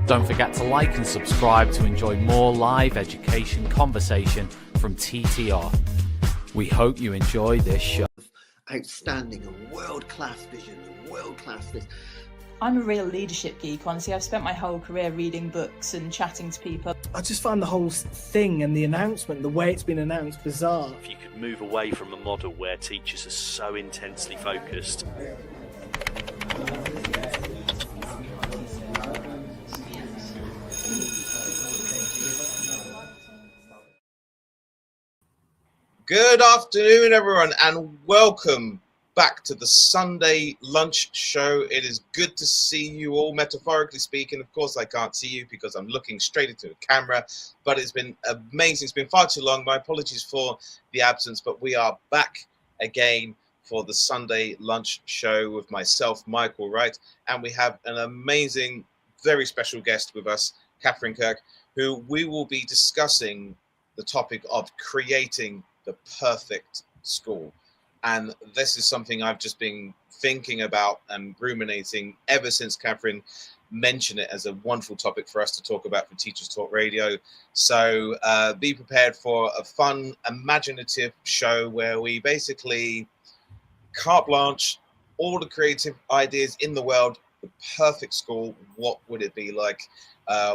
Don't forget to like and subscribe to enjoy more live education conversation from TTR. We hope you enjoy this show. Outstanding and world-class vision and world-class this. I'm a real leadership geek, honestly. I've spent my whole career reading books and chatting to people. I just find the whole thing and the announcement, the way it's been announced, bizarre. If you could move away from a model where teachers are so intensely focused. Good afternoon, everyone, and welcome back to the Sunday Lunch Show. It is good to see you all, metaphorically speaking. Of course, I can't see you because I'm looking straight into the camera, but it's been amazing. It's been far too long. My apologies for the absence, but we are back again for the Sunday Lunch Show with myself, Michael, right? And we have an amazing, very special guest with us, Katharine Kirk, who we will be discussing the topic of creating the perfect school. And this is something I've just been thinking about and ruminating ever since Katharine mentioned it as a wonderful topic for us to talk about for Teachers Talk Radio. So be prepared for a fun, imaginative show where we basically carte blanche, all the creative ideas in the world, the perfect school, what would it be like?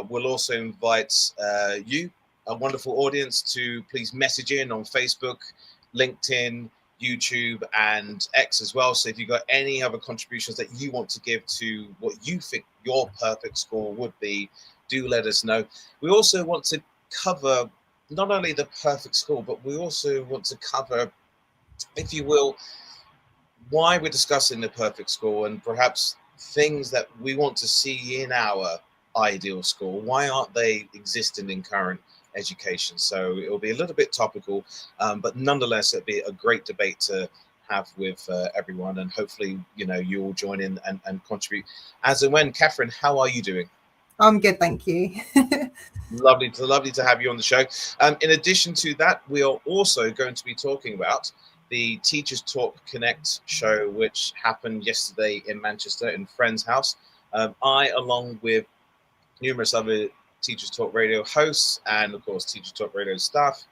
We'll also invite you, a wonderful audience, to please message in on Facebook, LinkedIn, YouTube, and X as well. So if you've got any other contributions that you want to give to what you think your perfect school would be, do let us know. We also want to cover not only the perfect school, but we also want to cover, if you will, why we're discussing the perfect school and perhaps things that we want to see in our ideal school. Why aren't they existing in current education? So it'll be a little bit topical, but nonetheless it'll be a great debate to have with everyone, and hopefully you all join in and contribute as and when. Katharine, how are you doing? I'm good, thank you. lovely to have you on the show. In addition to that, we are also going to be talking about the Teachers Talk Connect show, which happened yesterday in Manchester in Friend's house. I, along with numerous other Teachers Talk Radio hosts and of course Teachers Talk Radio staff,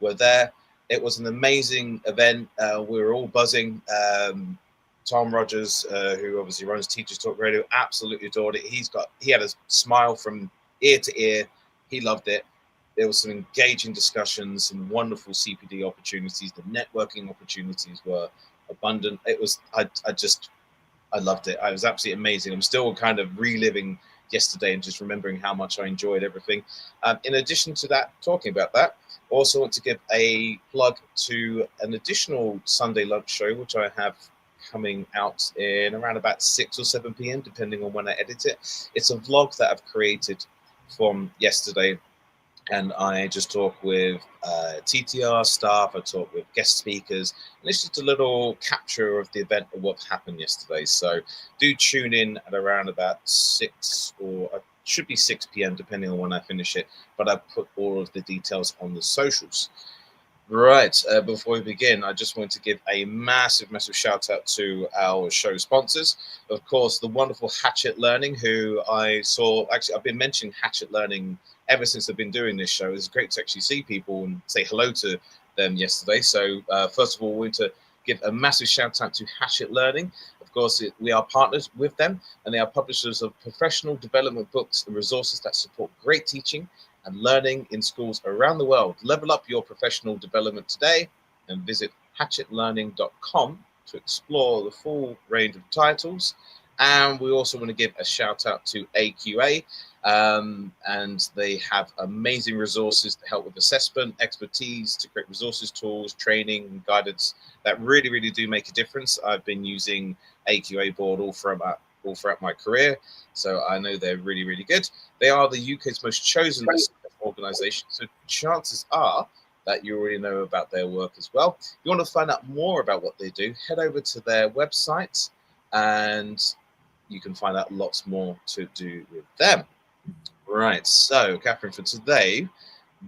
were there. It was an amazing event. We were all buzzing. Tom Rogers, who obviously runs Teachers Talk Radio, absolutely adored it. He had a smile from ear to ear. He loved it. There was some engaging discussions, some wonderful CPD opportunities. The networking opportunities were abundant. I loved it. It was absolutely amazing. I'm still kind of reliving yesterday and just remembering how much I enjoyed everything. In addition to that, talking about that, also want to give a plug to an additional Sunday lunch show, which I have coming out in around about 6 or 7 p.m, depending on when I edit it. It's a vlog that I've created from yesterday, and I just talk with TTR staff, I talk with guest speakers, and it's just a little capture of the event of what happened yesterday. So do tune in at around about 6, or it should be 6 p.m, depending on when I finish it, but I've put all of the details on the socials. Right, before we begin, I just want to give a massive shout out to our show sponsors. Of course, the wonderful Hatchet Learning, who I saw, actually I've been mentioning Hatchet Learning ever since I've been doing this show. It's great to actually see people and say hello to them yesterday. So first of all, we want to give a massive shout out to Hatchet Learning. Of course, we are partners with them, and they are publishers of professional development books and resources that support great teaching and learning in schools around the world. Level up your professional development today and visit hatchetlearning.com to explore the full range of titles. And we also want to give a shout out to AQA, and they have amazing resources to help with assessment, expertise, to create resources, tools, training, and guidance that really do make a difference. I've been using AQA board all throughout my career, so I know they're really good. They are the UK's most chosen organization, so chances are that you already know about their work as well. If you want to find out more about what they do, head over to their website and you can find out lots more to do with them. Right, so Katharine, for today,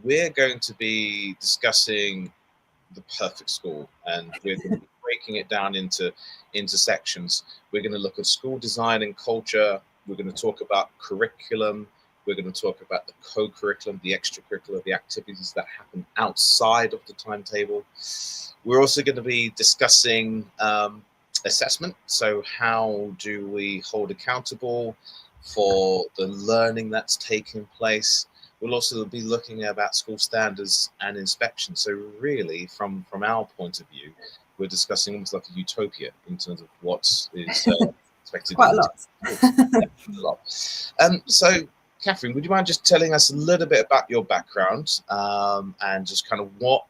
we're going to be discussing the perfect school, and we're going to be breaking it down into sections. We're going to look at school design and culture. We're going to talk about curriculum, We're going to talk about the co-curriculum, the extracurricular, the activities that happen outside of the timetable. We're also going to be discussing assessment. So how do we hold accountable for the learning that's taking place? We'll also be looking about school standards and inspection. So really, from our point of view, we're discussing almost like a utopia in terms of what is expected. Quite a lot. So, Katharine, would you mind just telling us a little bit about your background and just kind of what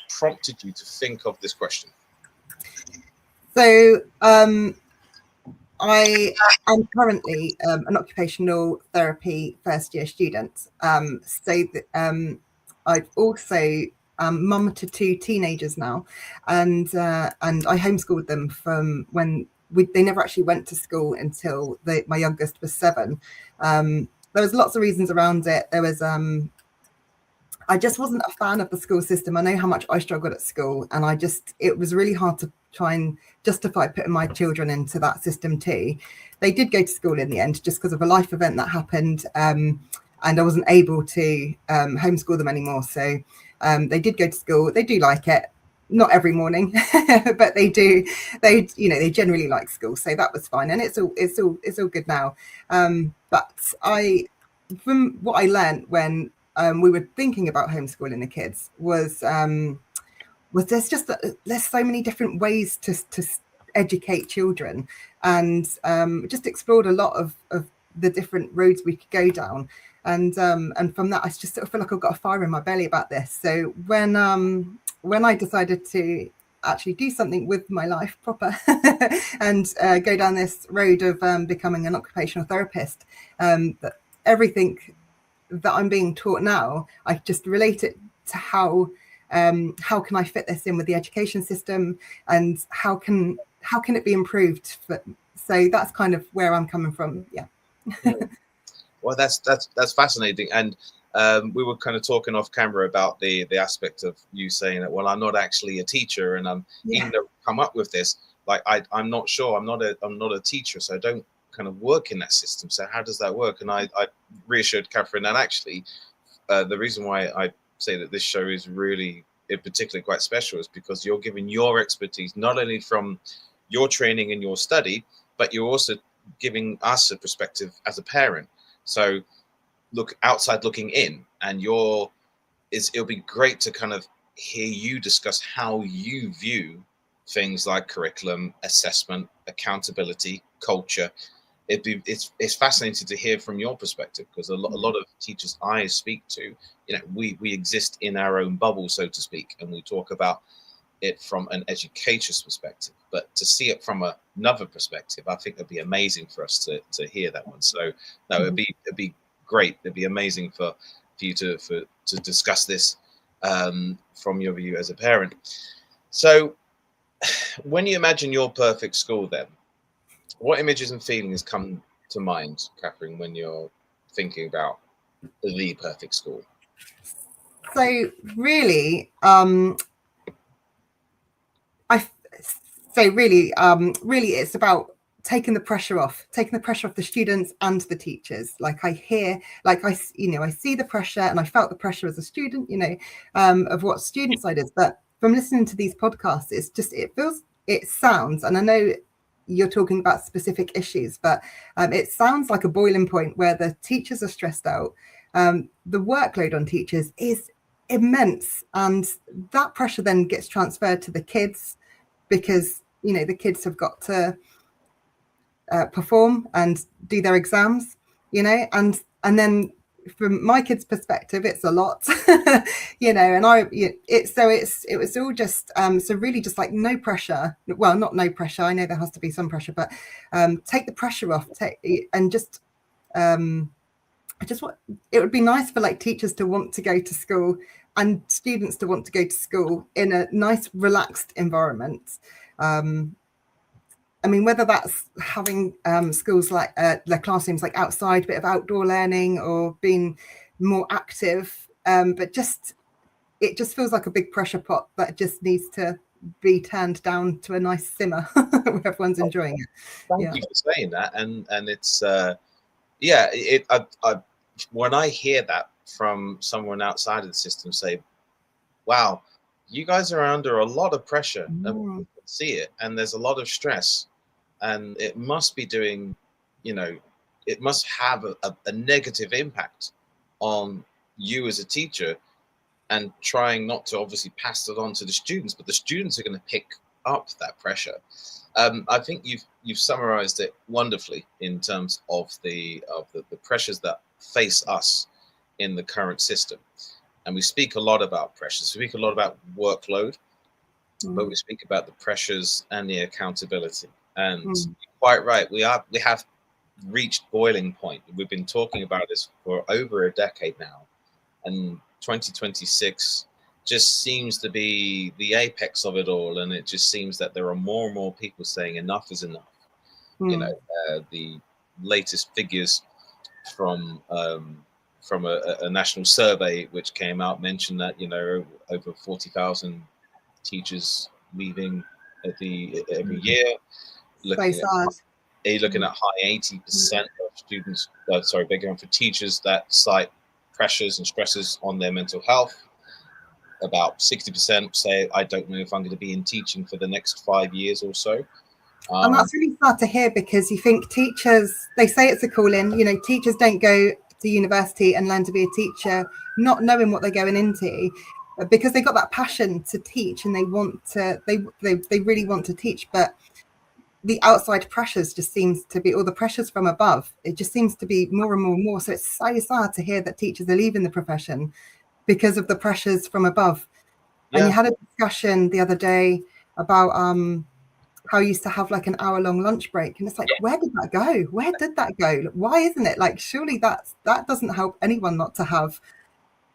prompted you to think of this question? So I am currently an occupational therapy first year student. I've also mum to 2 teenagers now, and I homeschooled them from when they never actually went to school until my youngest was 7. There was lots of reasons around it. There was I just wasn't a fan of the school system. I know how much I struggled at school, and it was really hard to try and justify putting my children into that system too. They did go to school in the end, just because of a life event that happened, and I wasn't able to homeschool them anymore. So they did go to school. They do like it, not every morning, but they do. They generally like school, so that was fine, and it's all good now. But from what I learned when we were thinking about homeschooling the kids was there's so many different ways to educate children, and just explored a lot of the different roads we could go down, and from that I just sort of feel like I've got a fire in my belly about this. So when I decided to actually do something with my life proper and go down this road of becoming an occupational therapist, that everything that I'm being taught now, I just relate it to how can I fit this in with the education system, and how can it be improved? So that's kind of where I'm coming from. Yeah. Well, that's fascinating. And we were kind of talking off camera about the aspect of you saying that, well, I'm not actually a teacher, and I'm even though I've come up with this, like I'm not sure, I'm not a teacher, so I don't kind of work in that system. So how does that work? And I reassured Katharine, and actually the reason why I say that this show is really particularly quite special is because you're giving your expertise not only from your training and your study, but you're also giving us a perspective as a parent. So look outside looking in, and it'll be great to kind of hear you discuss how you view things like curriculum, assessment, accountability, culture. It's fascinating to hear from your perspective, because a lot of teachers I speak to, we exist in our own bubble, so to speak, and we talk about it from an educator's perspective. But to see it from another perspective, I think it'd be amazing for us to hear that one. So no, it'd be great. It'd be amazing for you to discuss this from your view as a parent. So when you imagine your perfect school, then what images and feelings come to mind, Katharine, when you're thinking about the perfect school? So really, really, it's about taking the pressure off the students and the teachers. Like I see the pressure, and I felt the pressure as a student, of what student side is. But from listening to these podcasts, it sounds, and I know you're talking about specific issues, but it sounds like a boiling point where the teachers are stressed out. The workload on teachers is immense, and that pressure then gets transferred to the kids, because the kids have got to perform and do their exams, and then from my kids' perspective, it's a lot, and it was all just so really just like no pressure. Well, not no pressure. I know there has to be some pressure, but take the pressure off. And just it would be nice for like teachers to want to go to school and students to want to go to school in a nice, relaxed environment. I mean, whether that's having schools like their classrooms like outside, a bit of outdoor learning, or being more active, but it just feels like a big pressure pot that just needs to be turned down to a nice simmer where everyone's enjoying it. Thank you for saying that, and it's when I hear that from someone outside of the system, say, wow, you guys are under a lot of pressure, and we can see it, and there's a lot of stress, and it must be doing, it must have a negative impact on you as a teacher, and trying not to obviously pass it on to the students, but the students are going to pick up that pressure. I think you've summarized it wonderfully in terms of the pressures that face us in the current system. And we speak a lot about pressures. We speak a lot about workload, but we speak about the pressures and the accountability. And you're quite right, we have reached boiling point. We've been talking about this for over a decade now, and 2026 just seems to be the apex of it all. And it just seems that there are more and more people saying enough is enough. The latest figures from a national survey which came out mentioned that over 40,000 teachers leaving every year. Looking at high 80% of students, for teachers that cite pressures and stresses on their mental health. About 60% say, I don't know if I'm going to be in teaching for the next 5 years or so. And that's really sad to hear, because you think teachers, they say it's a calling, teachers don't go to university and learn to be a teacher not knowing what they're going into, because they got that passion to teach, and they really want to teach. But the outside pressures just seems to be, or the pressures from above, it just seems to be more and more and more. So it's so sad to hear that teachers are leaving the profession because of the pressures from above. And you had a discussion the other day about how you used to have like an hour-long lunch break, and it's like, where did that go? Where did that go? Why isn't it like, surely that doesn't help anyone not to have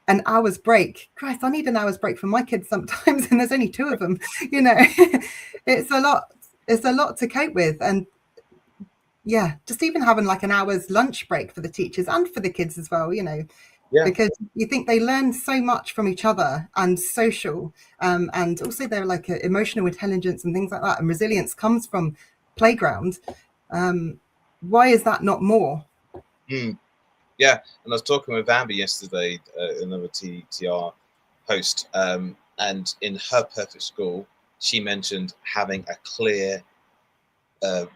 an hour's break. Christ, I need an hour's break from my kids sometimes, and there's only 2 of them. It's a lot to cope with. And just even having like an hour's lunch break for the teachers and for the kids as well, because you think they learn so much from each other, and social, and also they're like emotional intelligence and things like that, and resilience comes from playground. Why is that not more? Yeah, and I was talking with Amber yesterday, another TTR host, and in her perfect school, she mentioned having a clear,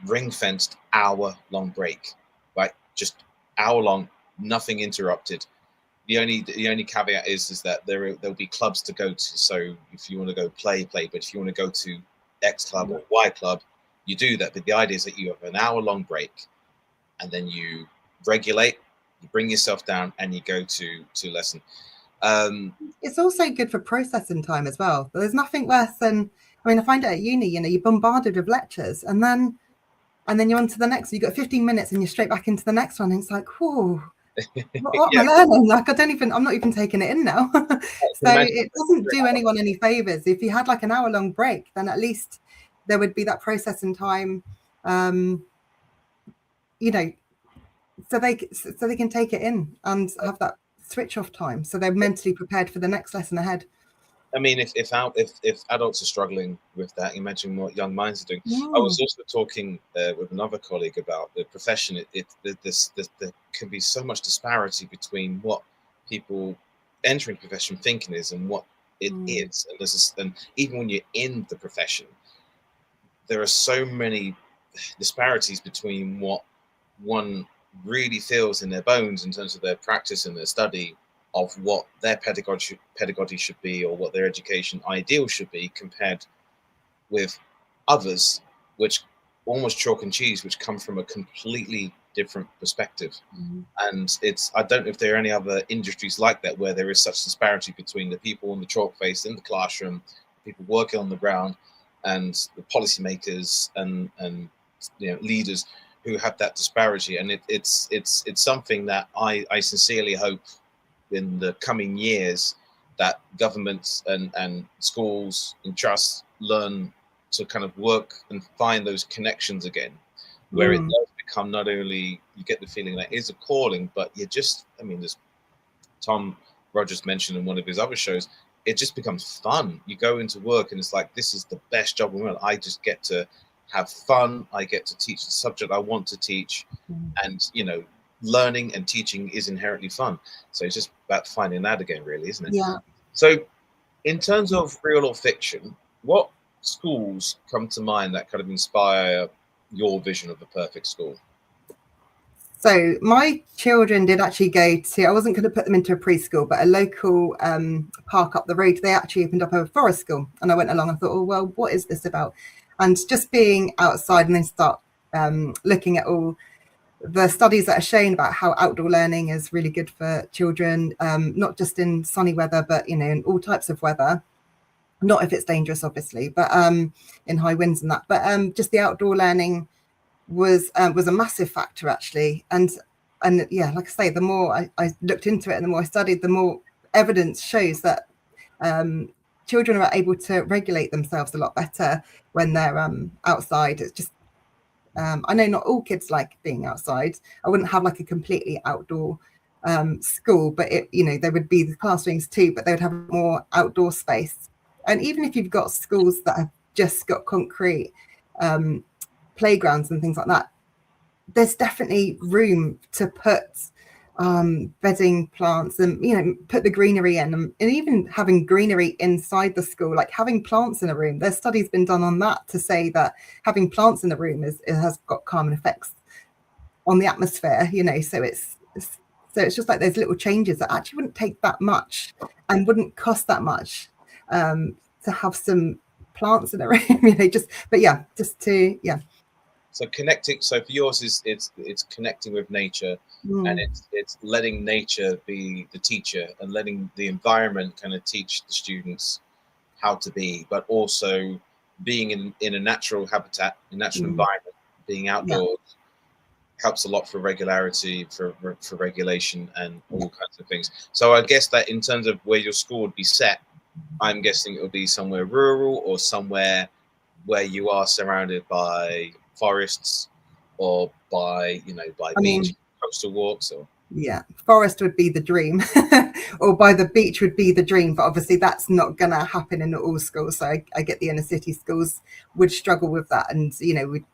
ring-fenced hour-long break, right? Just hour-long, nothing interrupted. The only caveat is that there'll be clubs to go to. So if you want to go play, but if you want to go to X club or Y club, you do that. But the idea is that you have an hour-long break, and then you regulate, you bring yourself down, and you go to lesson. It's also good for processing time as well. There's nothing worse than, I find it at uni, you're bombarded with lectures, and then you're on to the next. You've got 15 minutes and you're straight back into the next one. And it's like, whoa, what am I learning? Like, I'm not even taking it in now. So it doesn't do anyone any favors. If you had like an hour-long break, then at least there would be that processing time, so they can take it in and have that switch off time, so they're mentally prepared for the next lesson ahead. If adults are struggling with that, imagine what young minds are doing. I was also talking with another colleague about the profession. There can be so much disparity between what people entering profession thinking is and what it is. And even when you're in the profession, there are so many disparities between what one really feels in their bones in terms of their practice and their study of what their pedagogy should be, or what their education ideal should be, compared with others, which almost chalk and cheese, which come from a completely different perspective. And I don't know if there are any other industries like that where there is such disparity between the people on the chalk face in the classroom, people working on the ground, and the policymakers and leaders who have that disparity. And it's something that I sincerely hope in the coming years that governments and schools and trusts learn to kind of work and find those connections again, where it does become not only you get the feeling that is a calling, but there's Tom Rogers mentioned in one of his other shows, it just becomes fun. You go into work and it's like, this is the best job in the world. I just get to have fun. I get to teach the subject I want to teach. And, learning and teaching is inherently fun. So it's just about finding that again, really, isn't it? Yeah. So in terms of real or fiction, what schools come to mind that kind of inspire your vision of the perfect school? So my children did actually go to, I wasn't going to put them into a preschool, but a local park up the road, they actually opened up a forest school. And I went along and thought, oh, well, what is this about? And just being outside and then start looking at all the studies that are shown about how outdoor learning is really good for children, not just in sunny weather, but, you know, in all types of weather. Not if it's dangerous, obviously, but in high winds and that. But just the outdoor learning was a massive factor, actually. And yeah, like I say, the more I looked into it and the more I studied, the more evidence shows that children are able to regulate themselves a lot better when they're outside. It's just I know not all kids like being outside. I wouldn't have like a completely outdoor school, but it, you know, there would be the classrooms too, but they would have more outdoor space. And even if you've got schools that have just got concrete playgrounds and things like that, there's definitely room to put bedding plants and, you know, put the greenery in, and even having greenery inside the school, like having plants in a room. There's studies been done on that to say that having plants in the room it has got calming effects on the atmosphere, you know. So it's just like those little changes that actually wouldn't take that much and wouldn't cost that much to have some plants in a room, you know. So connecting, so for yours it's connecting with nature, and it's letting nature be the teacher and letting the environment kind of teach the students how to be, but also being in a natural habitat, a natural environment, being outdoors helps a lot for regularity, for regulation, and all kinds of things. So I guess that in terms of where your school would be set, I'm guessing it would be somewhere rural or somewhere where you are surrounded by forests or by, you know, by beach, coastal walks, or forest would be the dream or by the beach would be the dream, but obviously that's not gonna happen in all schools. So I get the inner city schools would struggle with that, and, you know, we'd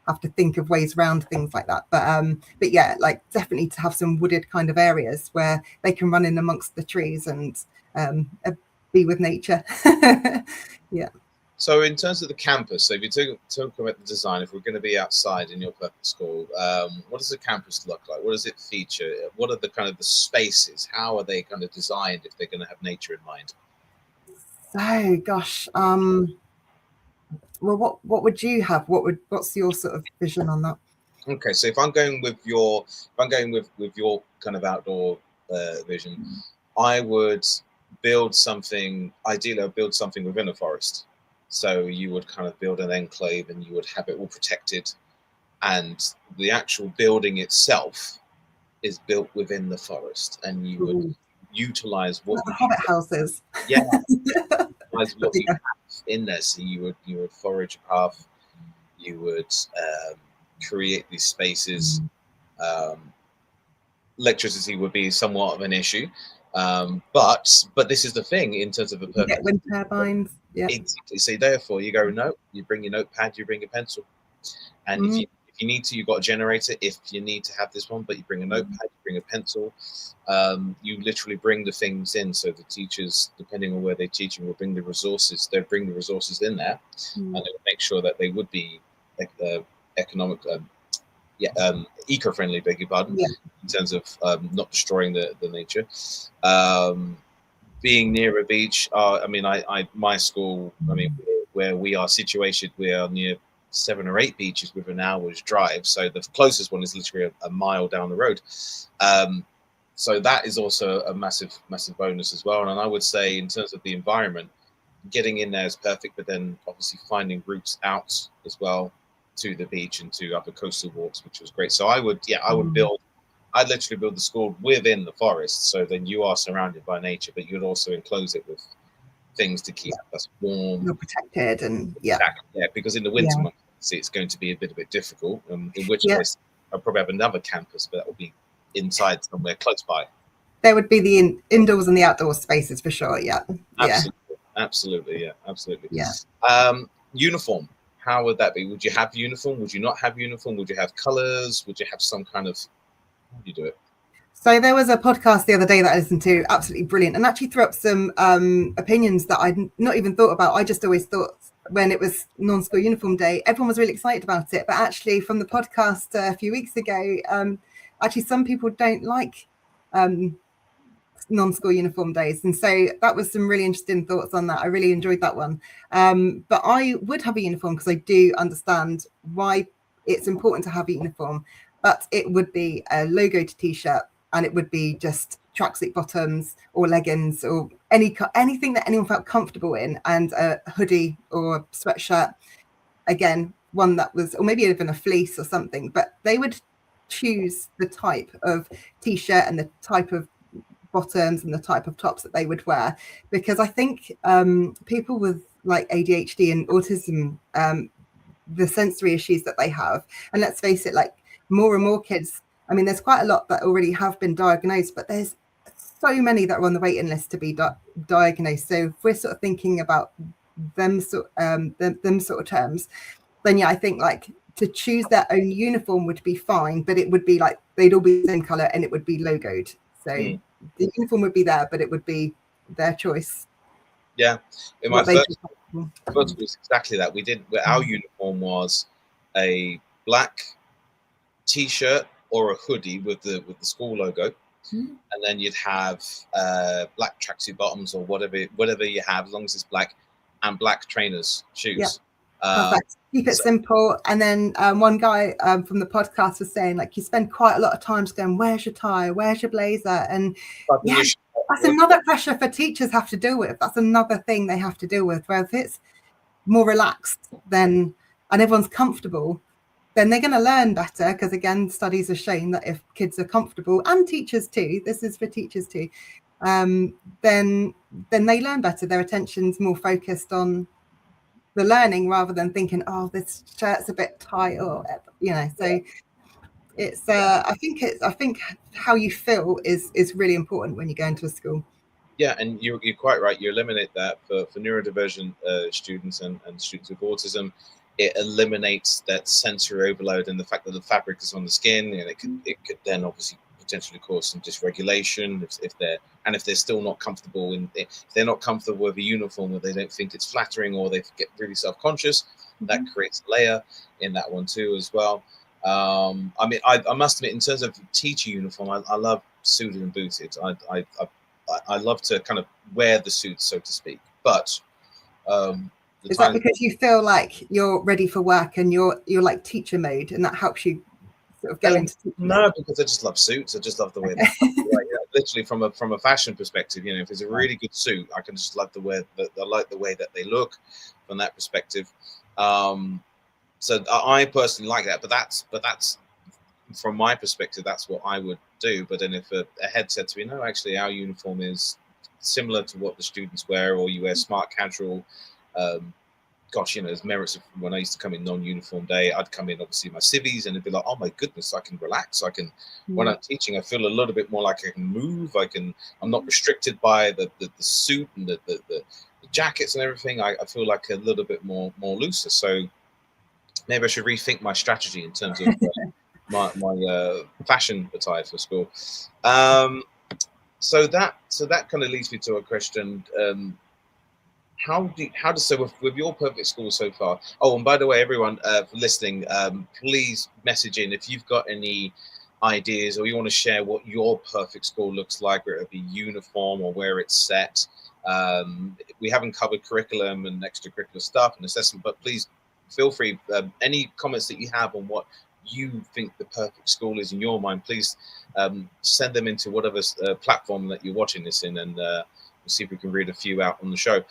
have to think of ways around things like that. But yeah, like definitely to have some wooded kind of areas where they can run in amongst the trees and be with nature. Yeah. So in terms of the campus, so if you talk about the design, if we're going to be outside in your perfect school, what does the campus look like? What does it feature? What are the kind of the spaces? How are they kind of designed if they're going to have nature in mind? So gosh, well, what would you have? What's your sort of vision on that? Okay, so if I'm going with your kind of outdoor vision, I would build something. Ideally, I'd build something within a forest. So you would kind of build an enclave and you would have it all protected, and the actual building itself is built within the forest, and you would utilize what the hobbit houses. Yeah, utilize what you have in there. So you would forage a path, you would create these spaces. Electricity would be somewhat of an issue. But this is the thing in terms of a perfect wind turbines. Yeah. Exactly. So therefore, you go, no, you bring your notepad, you bring a pencil, and if you need to, you've got a generator. If you need to have this one, but you bring a notepad, you bring a pencil. You literally bring the things in. So the teachers, depending on where they're teaching, will bring the resources. They'll bring the resources in there, and they'll make sure that they would be economic. Eco-friendly, beg your pardon, in terms of not destroying the nature. Being near a beach, my school, where we are situated, we are near 7 or 8 beaches with an hour's drive. So the closest one is literally a mile down the road. So that is also a massive bonus as well. And I would say in terms of the environment, getting in there is perfect, but then obviously finding routes out as well to the beach and to other coastal walks, which was great. So I'd literally build the school within the forest. So then you are surrounded by nature, but you'd also enclose it with things to keep us warm. You're protected, and because in the winter months, it's going to be a bit difficult. In which case, I'll probably have another campus, but that will be inside somewhere close by. There would be the indoors and the outdoor spaces for sure. Absolutely. Uniform. How would that be? Would you have uniform? Would you not have uniform? Would you have colors? Would you have some kind of How do you do it? So there was a podcast the other day that I listened to, absolutely brilliant, and actually threw up some opinions that I'd not even thought about. I just always thought when it was non-school uniform day, everyone was really excited about it. But actually from the podcast a few weeks ago, actually some people don't like non-school uniform days. And so that was some really interesting thoughts on that. I really enjoyed that one. But I would have a uniform because I do understand why it's important to have a uniform, but it would be a logoed t-shirt, and it would be just tracksuit bottoms or leggings or anything that anyone felt comfortable in, and a hoodie or a sweatshirt, again, one that was, or maybe even a fleece or something, but they would choose the type of t-shirt and the type of bottoms and the type of tops that they would wear, because I think people with like ADHD and autism, the sensory issues that they have, and let's face it, like more and more kids, I mean, there's quite a lot that already have been diagnosed, but there's so many that are on the waiting list to be diagnosed. So if we're sort of thinking about them sort of terms, then yeah, I think like to choose their own uniform would be fine, but it would be like they'd all be the same color and it would be logoed. So the uniform would be there, but it would be their choice. Yeah, in my first was exactly that. Our uniform was a black t-shirt or a hoodie with the school logo, and then you'd have black tracksuit bottoms or whatever you have, as long as it's black, and black trainers shoes. Yeah. Perfect. Keep it simple. And then one guy from the podcast was saying, like, you spend quite a lot of time just going, where's your tie, where's your blazer? And yeah, that's another pressure for teachers have to deal with. That's another thing they have to deal with. Where if it's more relaxed then, and everyone's comfortable, then they're going to learn better, because again, studies have shown that if kids are comfortable, and teachers too, this is for teachers too, then they learn better. Their attention's more focused on the learning rather than thinking, oh, this shirt's a bit tight, or so it's I think how you feel is really important when you go into a school. Yeah, and you're quite right. You eliminate that for neurodivergent students and students with autism. It eliminates that sensory overload and the fact that the fabric is on the skin, and it could then obviously potentially cause some dysregulation if they're still not comfortable if they're not comfortable with a uniform, or they don't think it's flattering, or they get really self-conscious. That creates a layer in that one too as well. I mean, I must admit, in terms of teacher uniform, I love suited and booted. I love to kind of wear the suit, so to speak, but is that because you feel like you're ready for work and you're like teacher mode, and that helps you sort of go into teacher mode? No, because I just love suits. I just love the way literally from a fashion perspective, if it's a really good suit, I can just love the way that I like the way that they look from that perspective. So I personally like that, but that's from my perspective, that's what I would do. But then if a head said to me, no, actually our uniform is similar to what the students wear, or you wear smart casual, gosh, there's merits of when I used to come in non-uniform day. I'd come in obviously my civvies, and it'd be like, oh my goodness, I can relax. I can when I'm teaching, I feel a little bit more like I can move. I'm not restricted by the suit and the jackets and everything. I feel like a little bit more looser. So maybe I should rethink my strategy in terms of my fashion attire for school. So that kind of leads me to a question. With your perfect school so far? Oh, and by the way, everyone for listening, please message in if you've got any ideas, or you want to share what your perfect school looks like, whether it be uniform or where it's set. We haven't covered curriculum and extracurricular stuff and assessment, but please feel free. Any comments that you have on what you think the perfect school is in your mind, please send them into whatever platform that you're watching this in, and we'll see if we can read a few out on the show.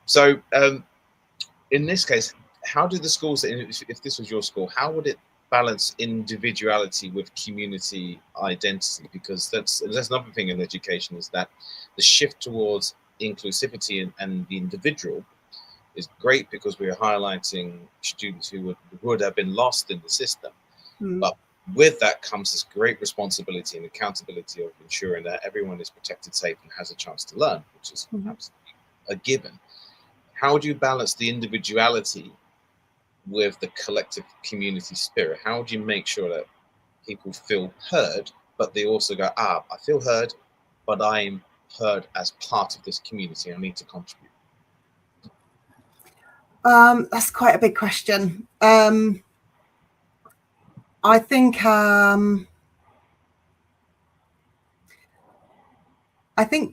So in this case, how do the schools, if this was your school, how would it balance individuality with community identity? Because that's another thing in education, is that the shift towards inclusivity and the individual is great, because we are highlighting students who would have been lost in the system. But with that comes this great responsibility and accountability of ensuring that everyone is protected, safe, and has a chance to learn, which is absolutely a given. How do you balance the individuality with the collective community spirit? How do you make sure that people feel heard but they also go, I feel heard, but I'm heard as part of this community. I need to contribute. That's quite a big question. I think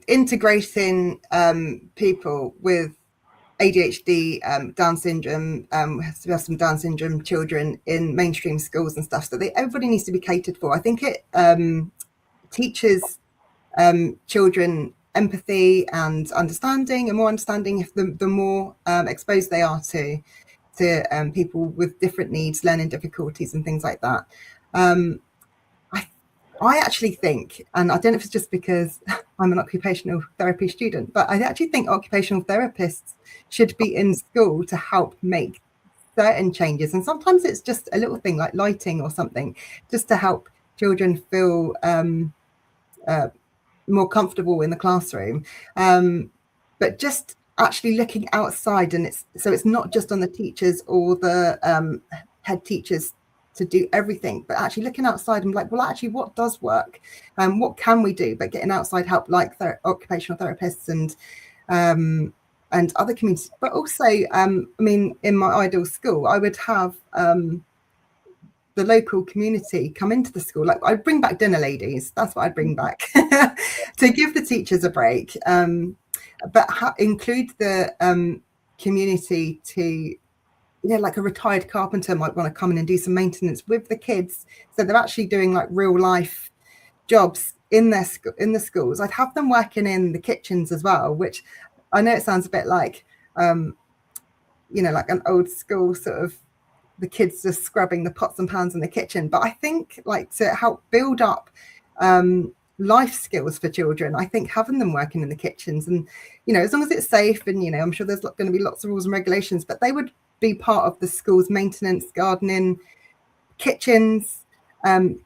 integrating people with ADHD, Down syndrome, we have some Down syndrome children in mainstream schools and stuff, so everybody needs to be catered for. I think it teaches children empathy and understanding, and more understanding if the more exposed they are to people with different needs, learning difficulties and things like that. I actually think, and I don't know if it's just because I'm an occupational therapy student, but I actually think occupational therapists should be in school to help make certain changes. And sometimes it's just a little thing like lighting or something, just to help children feel more comfortable in the classroom. But just actually looking outside, and it's not just on the teachers or the head teachers to do everything, but actually looking outside and like, well, actually what does work, and what can we do? But getting outside help, like occupational therapists and other communities. But also I mean, in my ideal school, I would have the local community come into the school. Like, I'd bring back dinner ladies, that's what I'd bring back, to give the teachers a break, but include the community to, like a retired carpenter might want to come in and do some maintenance with the kids, so they're actually doing like real life jobs in the schools. I'd have them working in the kitchens as well, which I know it sounds a bit like like an old school sort of, the kids just scrubbing the pots and pans in the kitchen, but I think like to help build up life skills for children, I think having them working in the kitchens, and as long as it's safe, and I'm sure there's going to be lots of rules and regulations, but they would be part of the school's maintenance, gardening, kitchens,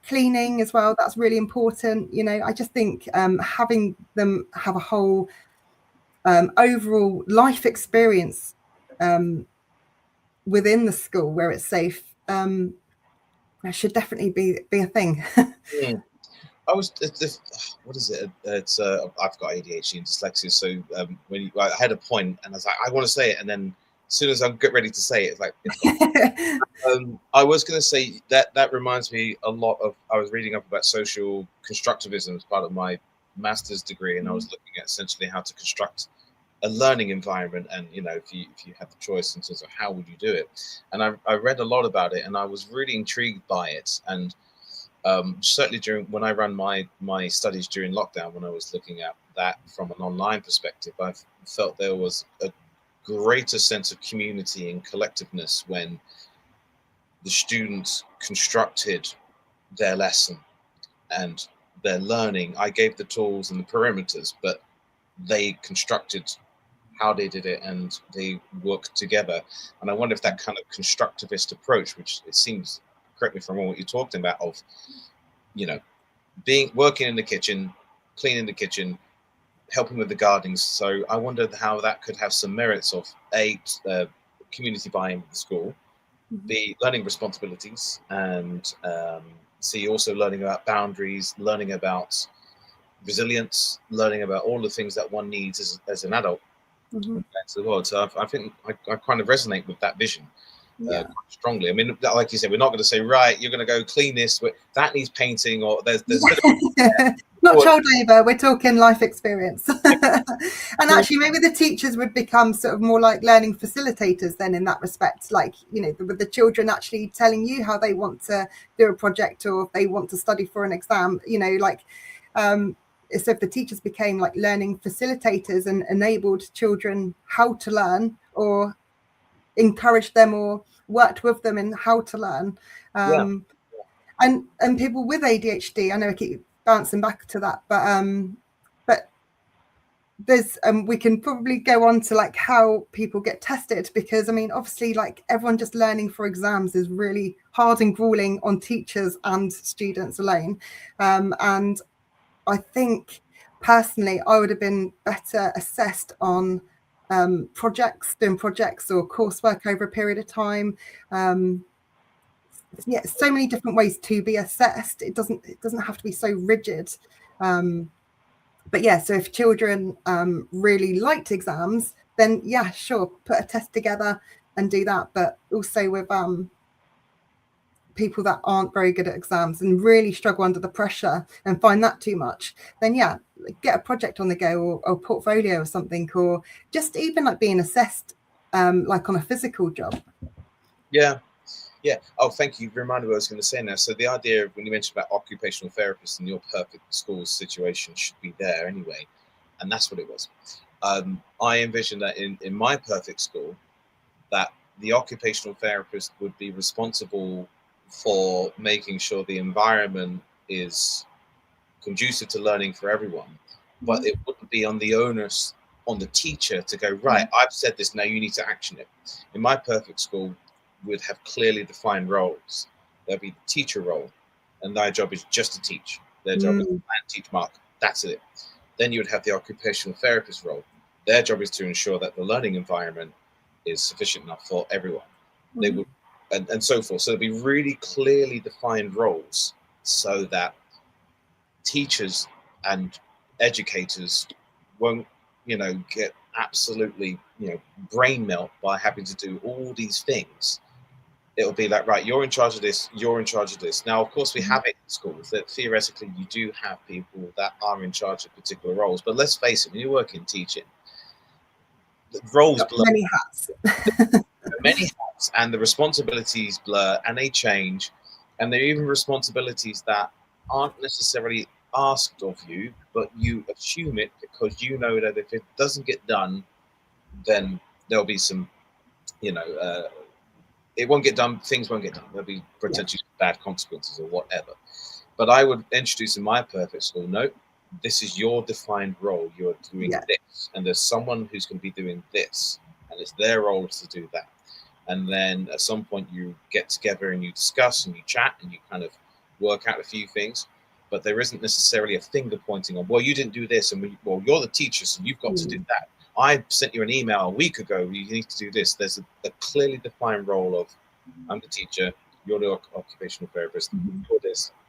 cleaning as well. That's really important. I just think having them have a whole overall life experience within the school where it's safe, that should definitely be a thing. What is it? It's I've got ADHD and dyslexia, so I had a point and I was like, I want to say it, and then as soon as I get ready to say it, it's like I was going to say that reminds me a lot of, I was reading up about social constructivism as part of my master's degree, and I was looking at essentially how to construct a learning environment, and if you had the choice in terms of how would you do it, and I read a lot about it, and I was really intrigued by it. And certainly when I ran my studies during lockdown, when I was looking at that from an online perspective, I felt there was a greater sense of community and collectiveness when the students constructed their lesson and their learning. I gave the tools and the perimeters, but they constructed how they did it, and they worked together. And I wonder if that kind of constructivist approach, which it seems, correct me if I'm wrong, what you're talking about, of working in the kitchen, cleaning the kitchen, helping with the gardening. So I wondered how that could have some merits of community buy-in with the school, the learning responsibilities, and also learning about boundaries, learning about resilience, learning about all the things that one needs as an adult. As well. So I think I kind of resonate with that vision quite strongly. I mean, like you said, we're not going to say, right, you're going to go clean this, that needs painting, or there's not child labour, we're talking life experience. And actually maybe the teachers would become sort of more like learning facilitators then, in that respect, like with the children actually telling you how they want to do a project, or if they want to study for an exam, so if the teachers became like learning facilitators and enabled children how to learn, or encouraged them or worked with them in how to learn, and people with ADHD, I know I keep bouncing back to that, but there's we can probably go on to like how people get tested, because I mean, obviously, like everyone just learning for exams is really hard and grueling on teachers and students alone, and I think personally I would have been better assessed on doing projects or coursework over a period of time, yeah, so many different ways to be assessed. It doesn't have to be so rigid. But yeah, so if children really liked exams, then yeah, sure, put a test together and do that. But also with people that aren't very good at exams and really struggle under the pressure and find that too much, then yeah, get a project on the go, or portfolio or something, or just even like being assessed like on a physical job. Yeah. Oh, thank you. You reminded me what I was going to say now. So the idea of when you mentioned about occupational therapists in your perfect school situation should be there anyway. And that's what it was. I envisioned that in my perfect school, that the occupational therapist would be responsible for making sure the environment is conducive to learning for everyone, but it wouldn't be on the onus on the teacher to go, right, I've said this, now you need to action it. In my perfect school, we'd have clearly defined roles. There'd be the teacher role, and their job is just to teach. Their job is to plan, teach, mark. That's it. Then you would have the occupational therapist role. Their job is to ensure that the learning environment is sufficient enough for everyone. They would, and so forth. So there'd be really clearly defined roles, so that teachers and educators won't, get absolutely, brain melt by having to do all these things. It'll be like, right, you're in charge of this, you're in charge of this. Now, of course, we have it in schools that theoretically you do have people that are in charge of particular roles. But let's face it, when you work in teaching, the roles blur. Many hats. Many hats, and the responsibilities blur, and they change. And there are even responsibilities that aren't necessarily asked of you, but you assume it because you know that if it doesn't get done, then there'll be some, it won't get done, things won't get done. There'll be potentially bad consequences or whatever. But I would introduce in my perfect school, no, this is your defined role. You're doing this, and there's someone who's going to be doing this, and it's their role to do that. And then at some point you get together and you discuss and you chat and you kind of work out a few things, but there isn't necessarily a finger pointing on, well, you didn't do this, and well, you're the teacher, so you've got to do that. I sent you an email a week ago, you need to do this. There's a clearly defined role of, I'm the teacher, you're the occupational therapist,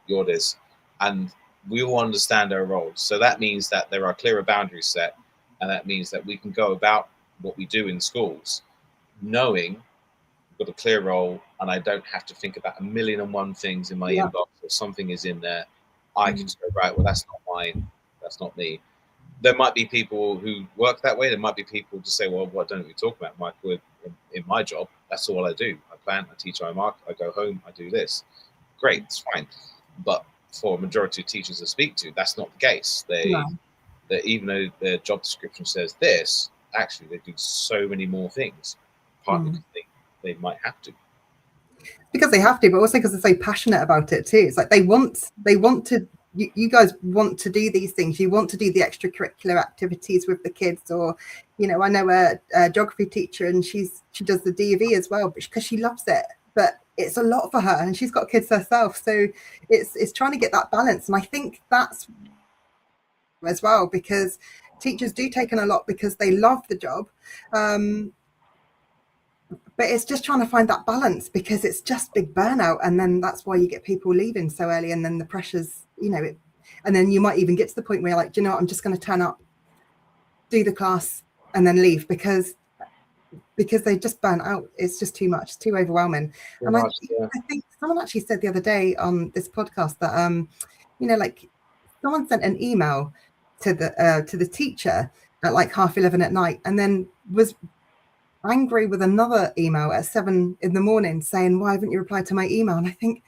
you're this, and we all understand our roles. So that means that there are clearer boundaries set, and that means that we can go about what we do in schools knowing we've got a clear role, and I don't have to think about 1,000,001 things in my inbox, or something is in there. I can just go, right, well, that's not mine, that's not me. There might be people who work that way. There might be people to say, well, what don't we talk about, Michael? In my job, that's all I do. I plan, I teach, I mark, I go home, I do this. Great, it's fine. But for a majority of teachers I speak to, that's not the case. They even though their job description says this, actually they do so many more things, partly because they might have to. Because they have to, but also because they're so passionate about it too. It's like they want to, you guys want to do these things. You want to do the extracurricular activities with the kids, or, I know a geography teacher, and she does the DV as well, because she loves it. But it's a lot for her, and she's got kids herself, so it's trying to get that balance. And I think that's as well, because teachers do take on a lot because they love the job. But it's just trying to find that balance, because it's just big burnout, and then that's why you get people leaving so early, and then the pressures, and then you might even get to the point where you're like, do you know what, I'm just going to turn up, do the class, and then leave, because they just burn out. It's just too much, it's too overwhelming. And I think someone actually said the other day on this podcast that like someone sent an email to the teacher at like 11:30 at night, and then was angry with another email at 7 a.m. saying, why haven't you replied to my email? And I think,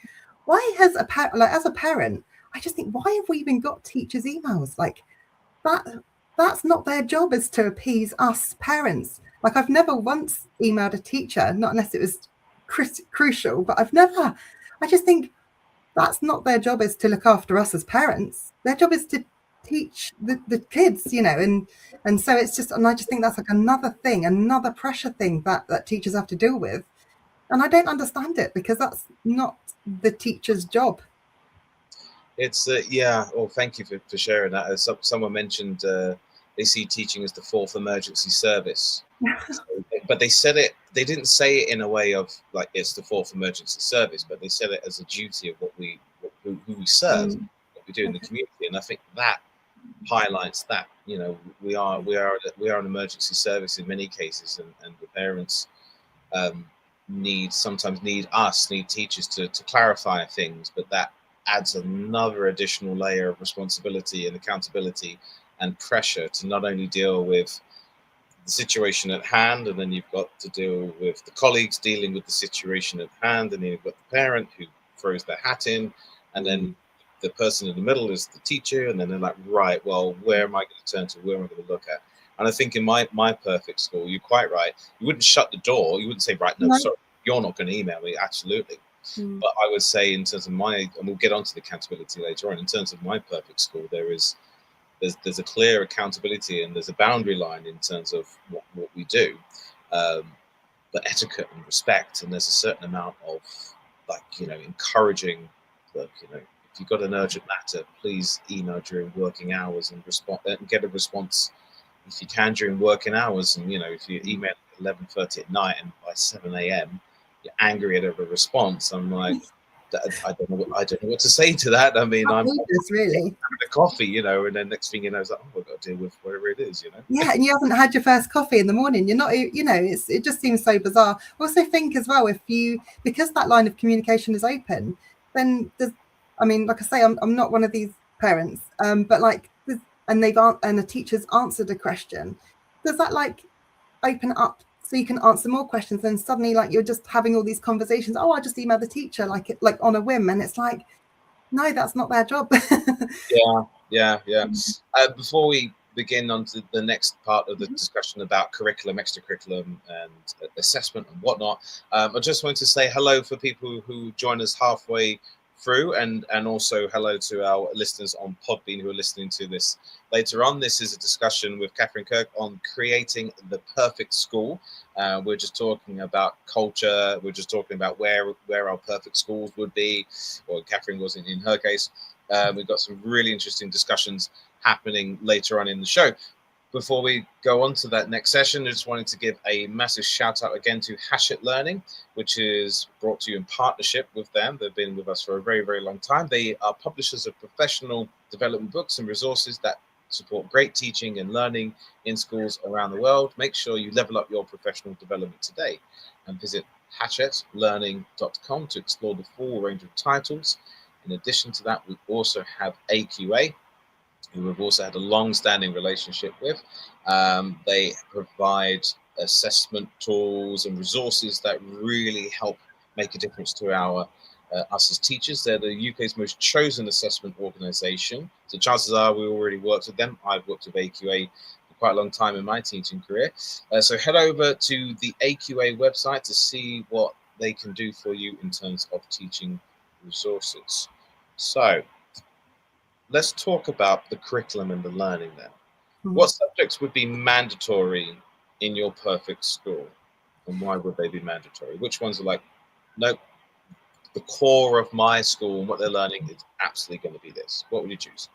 why has as a parent, I just think, why have we even got teachers' emails? Like that's not their job, is to appease us parents. Like, I've never once emailed a teacher, not unless it was crucial, but I just think that's not their job, is to look after us as parents. Their job is to teach the kids, and so it's just, and I just think that's like another pressure thing that teachers have to deal with, and I don't understand it, because that's not the teacher's job. It's well, thank you for sharing that. As someone mentioned, they see teaching as the fourth emergency service. But they said it they didn't say it in a way of like it's the fourth emergency service, but they said it as a duty of who we serve, what we do in the community. And I think that highlights that, you know, we are an emergency service in many cases, and the parents sometimes need teachers to clarify things, but that adds another additional layer of responsibility and accountability and pressure to not only deal with the situation at hand, and then you've got to deal with the colleagues dealing with the situation at hand, and then you've got the parent who throws their hat in, and then the person in the middle is the teacher, and then they're like, right, well, where am I going to turn to? Where am I going to look at? And I think in my perfect school, you're quite right. You wouldn't shut the door. You wouldn't say, right, no, sorry, you're not going to email me. Absolutely. But I would say in terms of and we'll get onto the accountability later on, in terms of my perfect school, there's a clear accountability and there's a boundary line in terms of what we do, but etiquette and respect. And there's a certain amount of, like, you know, encouraging, look, you know, if you've got an urgent matter, please email during working hours and get a response if you can during working hours. And, you know, if you email at 11:30 at night and by 7 a.m. you're angry at every response, I'm like, I don't know what to say to that. I mean, I'm really having a coffee, you know, and then next thing you know, it's like, oh, I've got to deal with whatever it is, you know. Yeah, and you haven't had your first coffee in the morning. You're not, you know, it just seems so bizarre. I also think as well, because that line of communication is open, then I mean, like I say, I'm not one of these parents, but like, and the teacher's answered a question. Does that like open up so you can answer more questions? And suddenly, like, you're just having all these conversations. Oh, I just emailed the teacher like on a whim, and it's like, no, that's not their job. Yeah. Before we begin on to the next part of the discussion about curriculum, extracurriculum, and assessment and whatnot, I just want to say hello for people who join us halfway through, and also hello to our listeners on Podbean who are listening to this later on. This is a discussion with Katharine Kirk on creating the perfect school. We're just talking about culture. We're just talking about where our perfect schools would be, or Katharine was in her case. We've got some really interesting discussions happening later on in the show. Before we go on to that next session, I just wanted to give a massive shout out again to Hachette Learning, which is brought to you in partnership with them. They've been with us for a very, very long time. They are publishers of professional development books and resources that support great teaching and learning in schools around the world. Make sure you level up your professional development today and visit hatchettelearning.com to explore the full range of titles. In addition to that, we also have AQA, who we've also had a long-standing relationship with. They provide assessment tools and resources that really help make a difference to us as teachers. They're the UK's most chosen assessment organisation. So chances are we already worked with them. I've worked with AQA for quite a long time in my teaching career. So head over to the AQA website to see what they can do for you in terms of teaching resources. So let's talk about the curriculum and the learning then. What subjects would be mandatory in your perfect school, and why would they be mandatory? Which ones are like, nope, the core of my school and what they're learning is absolutely going to be this? What would you choose?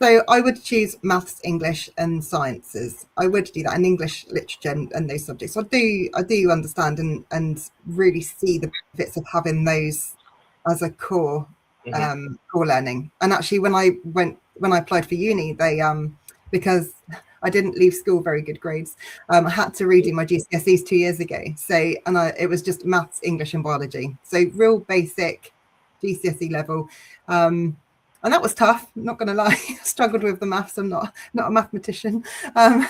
So I would choose maths, English, and sciences. I would do that, and English, literature, and those subjects. I do understand and really see the benefits of having those as a core core learning. And actually, when I applied for uni, they because I didn't leave school very good grades, I had to redo my GCSEs 2 years ago. So it was just maths, English, and biology. So real basic GCSE level. And that was tough, not going to lie. I struggled with the maths. I'm not a mathematician. But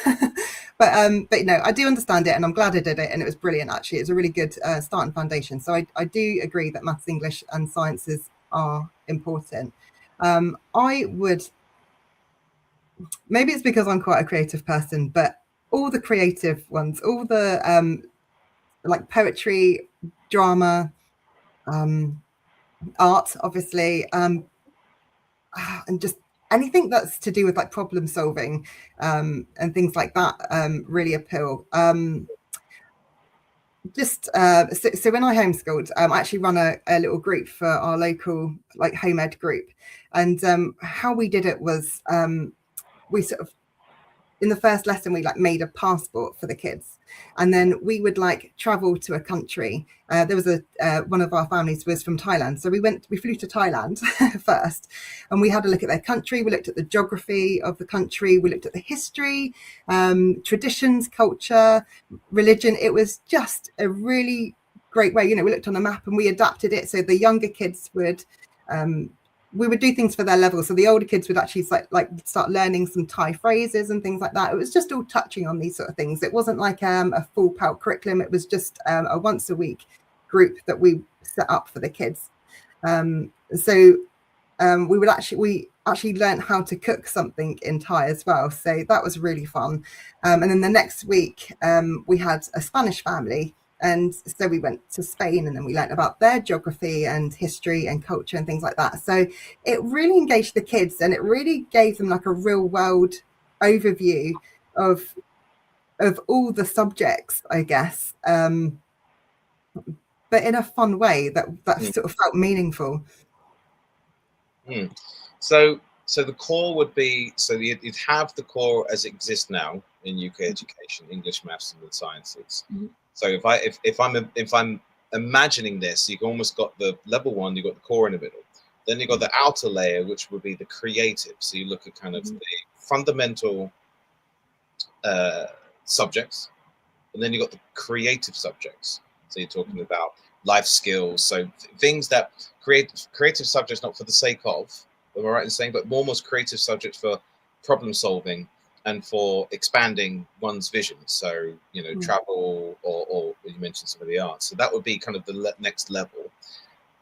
you know, I do understand it, and I'm glad I did it, and it was brilliant, actually. It's a really good starting foundation. So I do agree that maths, English, and sciences are important. I would, maybe it's because I'm quite a creative person, but all the creative ones, all the like poetry, drama, art, obviously, and just anything that's to do with like problem solving and things like that really appeal. So when I homeschooled, I actually run a little group for our local like home ed group, and how we did it was we sort of in the first lesson, we like made a passport for the kids, and then we would like travel to a country. There was one of our families was from Thailand, so we flew to Thailand first, and we had a look at their country. We looked at the geography of the country. We looked at the history, traditions, culture, religion. It was just a really great way. We looked on a map and we adapted it so the younger kids would. We would do things for their level. So the older kids would actually like start learning some Thai phrases and things like that. It was just all touching on these sort of things. It wasn't like a full pelt curriculum. It was just a once a week group that we set up for the kids. We actually learned how to cook something in Thai as well. So that was really fun. And then the next week we had a Spanish family. And so we went to Spain, and then we learned about their geography and history and culture and things like that. So it really engaged the kids, and it really gave them like a real world overview of all the subjects, I guess, but in a fun way that sort of felt meaningful. So the core would be, so you'd have the core as it exists now in UK education: English, maths, and the sciences. So if I'm imagining this, you've almost got the level one, you've got the core in the middle. Then you've got the outer layer, which would be the creative. So you look at kind of the fundamental subjects, and then you've got the creative subjects. So you're talking about life skills, so things that creative subjects, not for the sake of, am I right in saying, but almost creative subjects for problem solving and for expanding one's vision. So, travel, or you mentioned some of the arts. So that would be kind of the next level.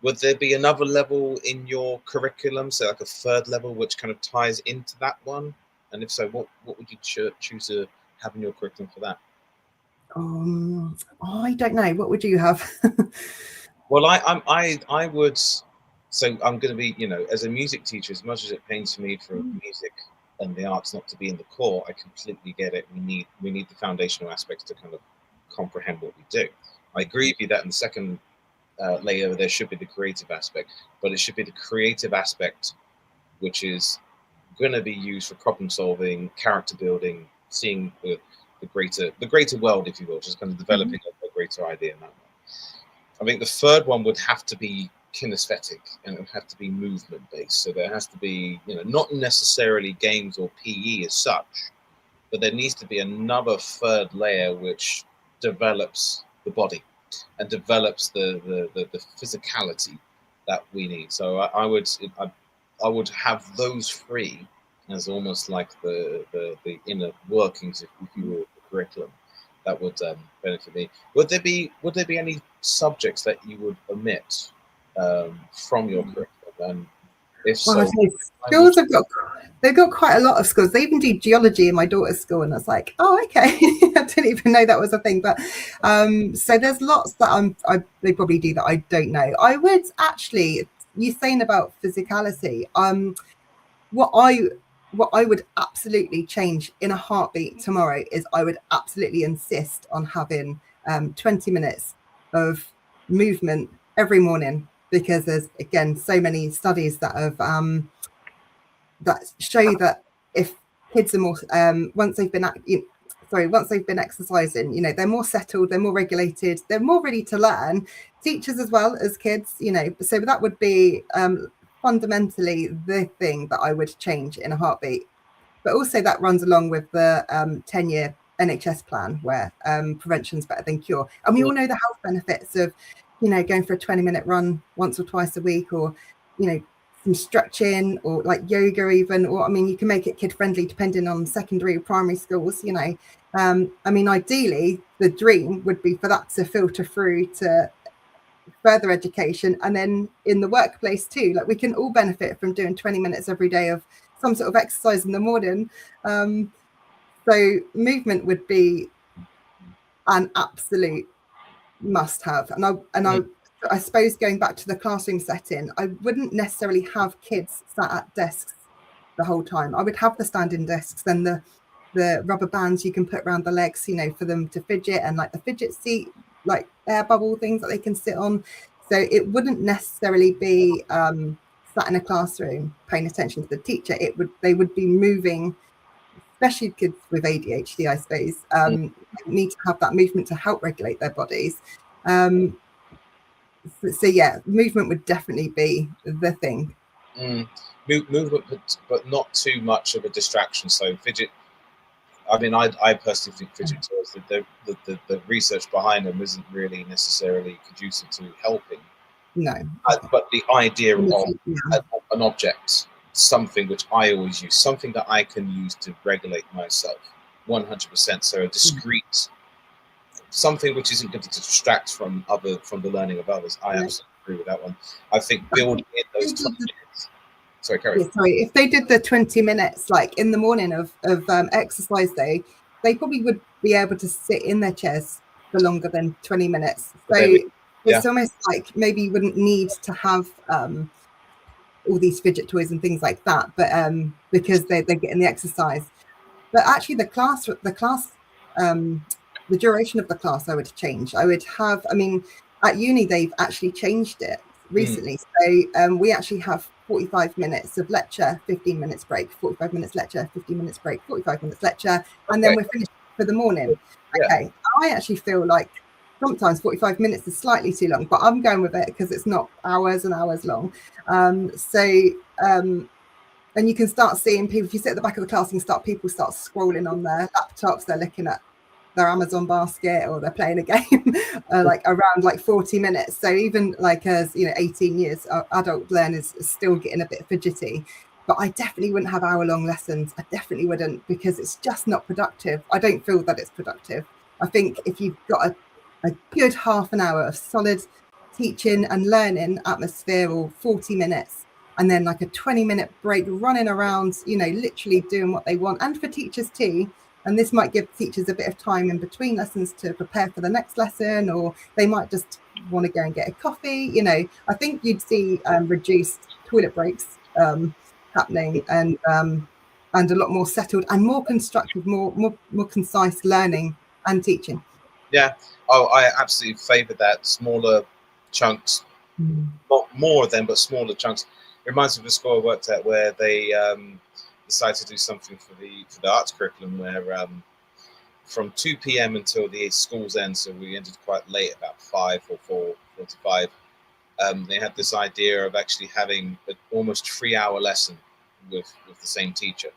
Would there be another level in your curriculum, so like a third level, which kind of ties into that one? And if so, what would you choose to have in your curriculum for that? I don't know. What would you have? Well, I would. So I'm going to be, as a music teacher, as much as it pains me for music and the arts not to be in the core, I completely get it. We need the foundational aspects to kind of comprehend what we do. I agree with you that in the second layer there should be the creative aspect, but it should be the creative aspect which is going to be used for problem solving, character building, seeing the greater world, if you will, just kind of developing a greater idea in that one. I think the third one would have to be kinesthetic, and it would have to be movement based. So there has to be, not necessarily games or PE as such, but there needs to be another third layer which develops the body and develops the physicality that we need. So I would have those three as almost like the inner workings, if you will, of the curriculum that would benefit me. Would there be any subjects that you would omit from your curriculum? And if so, schools they've got quite a lot of schools. They even do geology in my daughter's school, and it's like, oh, okay. I didn't even know that was a thing. But so there's lots that they probably do that I don't know. I would actually, you saying about physicality, what I would absolutely change in a heartbeat tomorrow is I would absolutely insist on having 20 minutes of movement every morning, because there's, again, so many studies that have that show that if kids are more once they've been exercising, they're more settled, they're more regulated, they're more ready to learn. Teachers as well as kids, so that would be fundamentally the thing that I would change in a heartbeat. But also that runs along with the 10-year NHS plan, where prevention's better than cure. And we all know the health benefits of, going for a 20-minute run once or twice a week, or, some stretching, or like yoga even, or, you can make it kid-friendly depending on secondary or primary schools, ideally, the dream would be for that to filter through to further education, and then in the workplace too. Like, we can all benefit from doing 20 minutes every day of some sort of exercise in the morning. So movement would be an absolute must-have. And I suppose, going back to the classroom setting, I wouldn't necessarily have kids sat at desks the whole time. I would have the standing desks, then the rubber bands you can put around the legs, for them to fidget, and like the fidget seat, like air bubble things that they can sit on. So it wouldn't necessarily be sat in a classroom paying attention to the teacher. They would be moving especially kids with ADHD, I suppose, need to have that movement to help regulate their bodies. So yeah, movement would definitely be the thing. Movement, but not too much of a distraction. So fidget. I mean, I personally think fidget toys, the research behind them isn't really necessarily conducive to helping. No. But the idea of Yeah. an object, something which I always use, something that I can use to regulate myself, 100%. So a discrete, something which isn't going to distract from the learning of others. I absolutely agree with that one. I think building in those 20 minutes. Sorry, Carrie. Yeah, sorry. If they did the 20 minutes, like in the morning of exercise day, they probably would be able to sit in their chairs for longer than 20 minutes. So it's almost like maybe you wouldn't need to have all these fidget toys and things like that, but because they're getting the exercise. But actually the duration of the class I would change. I would have, I mean, at uni, they've actually changed it recently. So we actually have 45 minutes of lecture, 15 minutes break, 45 minutes lecture, 15 minutes break, 45 minutes lecture, and then we're finished for the morning. Okay, I actually feel like sometimes 45 minutes is slightly too long, but I'm going with it because it's not hours and hours long. And you can start seeing people, if you sit at the back of the class, people start scrolling on their laptops, they're looking at their Amazon basket, or they're playing a game like around like 40 minutes. So even like as 18 years, adult learners are still getting a bit fidgety. But I definitely wouldn't have hour-long lessons. I definitely wouldn't, because it's just not productive. I don't feel that it's productive. I think if you've got a good half an hour of solid teaching and learning atmosphere, or 40 minutes, and then like a 20-minute break running around, literally doing what they want. And for teachers too. And this might give teachers a bit of time in between lessons to prepare for the next lesson, or they might just want to go and get a coffee. I think you'd see reduced toilet breaks happening, and a lot more settled and more constructive, more concise learning and teaching. Yeah. Oh, I absolutely favour that. Smaller chunks, not more of them, but smaller chunks. It reminds me of a school I worked at where they decided to do something for the arts curriculum, where from 2 p.m. until the school's end, so we ended quite late, about 5 or 4:45. They had this idea of actually having an almost 3-hour lesson with the same teacher.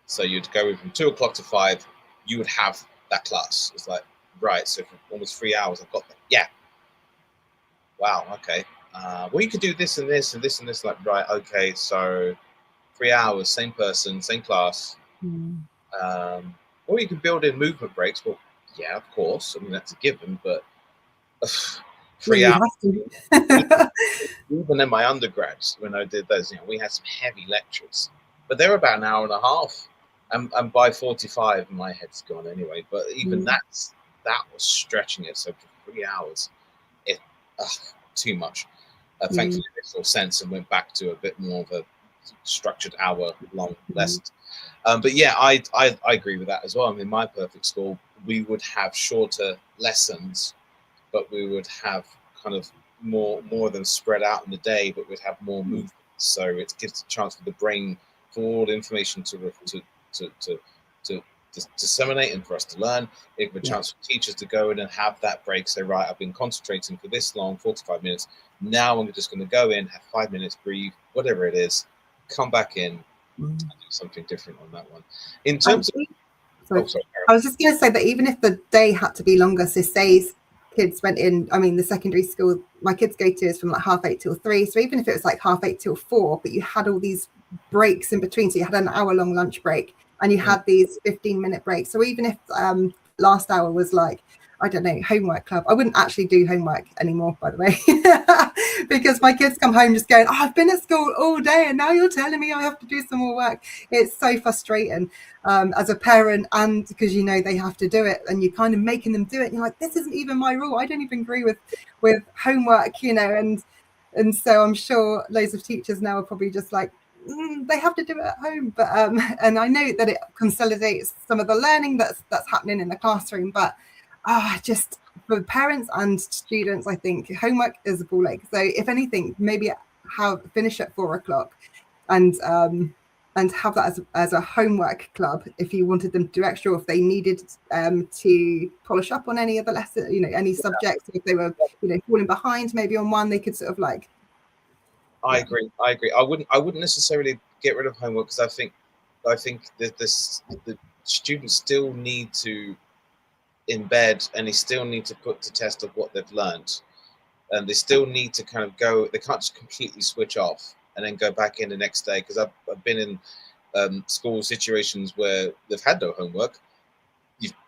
So you'd go from 2 o'clock to 5, you would have that class. It's like, right, so for almost 3 hours, I've got that. Yeah. Wow, okay. Well, you could do this and this and this and this. Like, right, okay, so 3 hours, same person, same class. Or you can build in movement breaks. Well, yeah, of course. I mean, that's a given, but 3 hours. Even in my undergrads, when I did those, we had some heavy lectures, but they were about an hour and a half. And by 45, my head's gone anyway. But even that was stretching it. So for 3 hours, too much. Thankfully, it made more sense and went back to a bit more of a structured hour-long lesson. But yeah, I agree with that as well. I mean, in my perfect school, we would have shorter lessons, but we would have kind of more of them spread out in the day, but we'd have more movement. So it gives a chance for the brain for all the information to disseminate and for us to learn. It gives a chance for teachers to go in and have that break. Say, right, I've been concentrating for this long, 45 minutes. Now I'm just going to go in, have 5 minutes, breathe, whatever it is, come back in and do something different on that one. In terms of... sorry, I was just going to say that even if the day had to be longer, so say kids went in, I mean, the secondary school my kids go to is from like 8:30 till 3. So even if it was like 8:30 till 4, but you had all these breaks in between, so you had an hour-long lunch break and you had these 15-minute breaks. So even if last hour was like, I don't know, homework club, I wouldn't actually do homework anymore, by the way, because my kids come home just going, I've been at school all day and now you're telling me I have to do some more work. It's so frustrating as a parent, and because they have to do it and you're kind of making them do it and you're like, this isn't even my rule, I don't even agree with homework, and so I'm sure loads of teachers now are probably just like, they have to do it at home, but and I know that it consolidates some of the learning that's happening in the classroom, but just for parents and students, I think homework is a ball ache. So if anything, maybe finish at 4 o'clock and and have that as a homework club if you wanted them to do extra, or if they needed to polish up on any of the lesson, any subjects, if they were falling behind maybe on one, they could sort of like. I agree. I wouldn't necessarily get rid of homework, because I think that the students still need to embed, and they still need to put to test of what they've learned, and they still need to kind of go. They can't just completely switch off and then go back in the next day, because I've been in school situations where they've had no homework.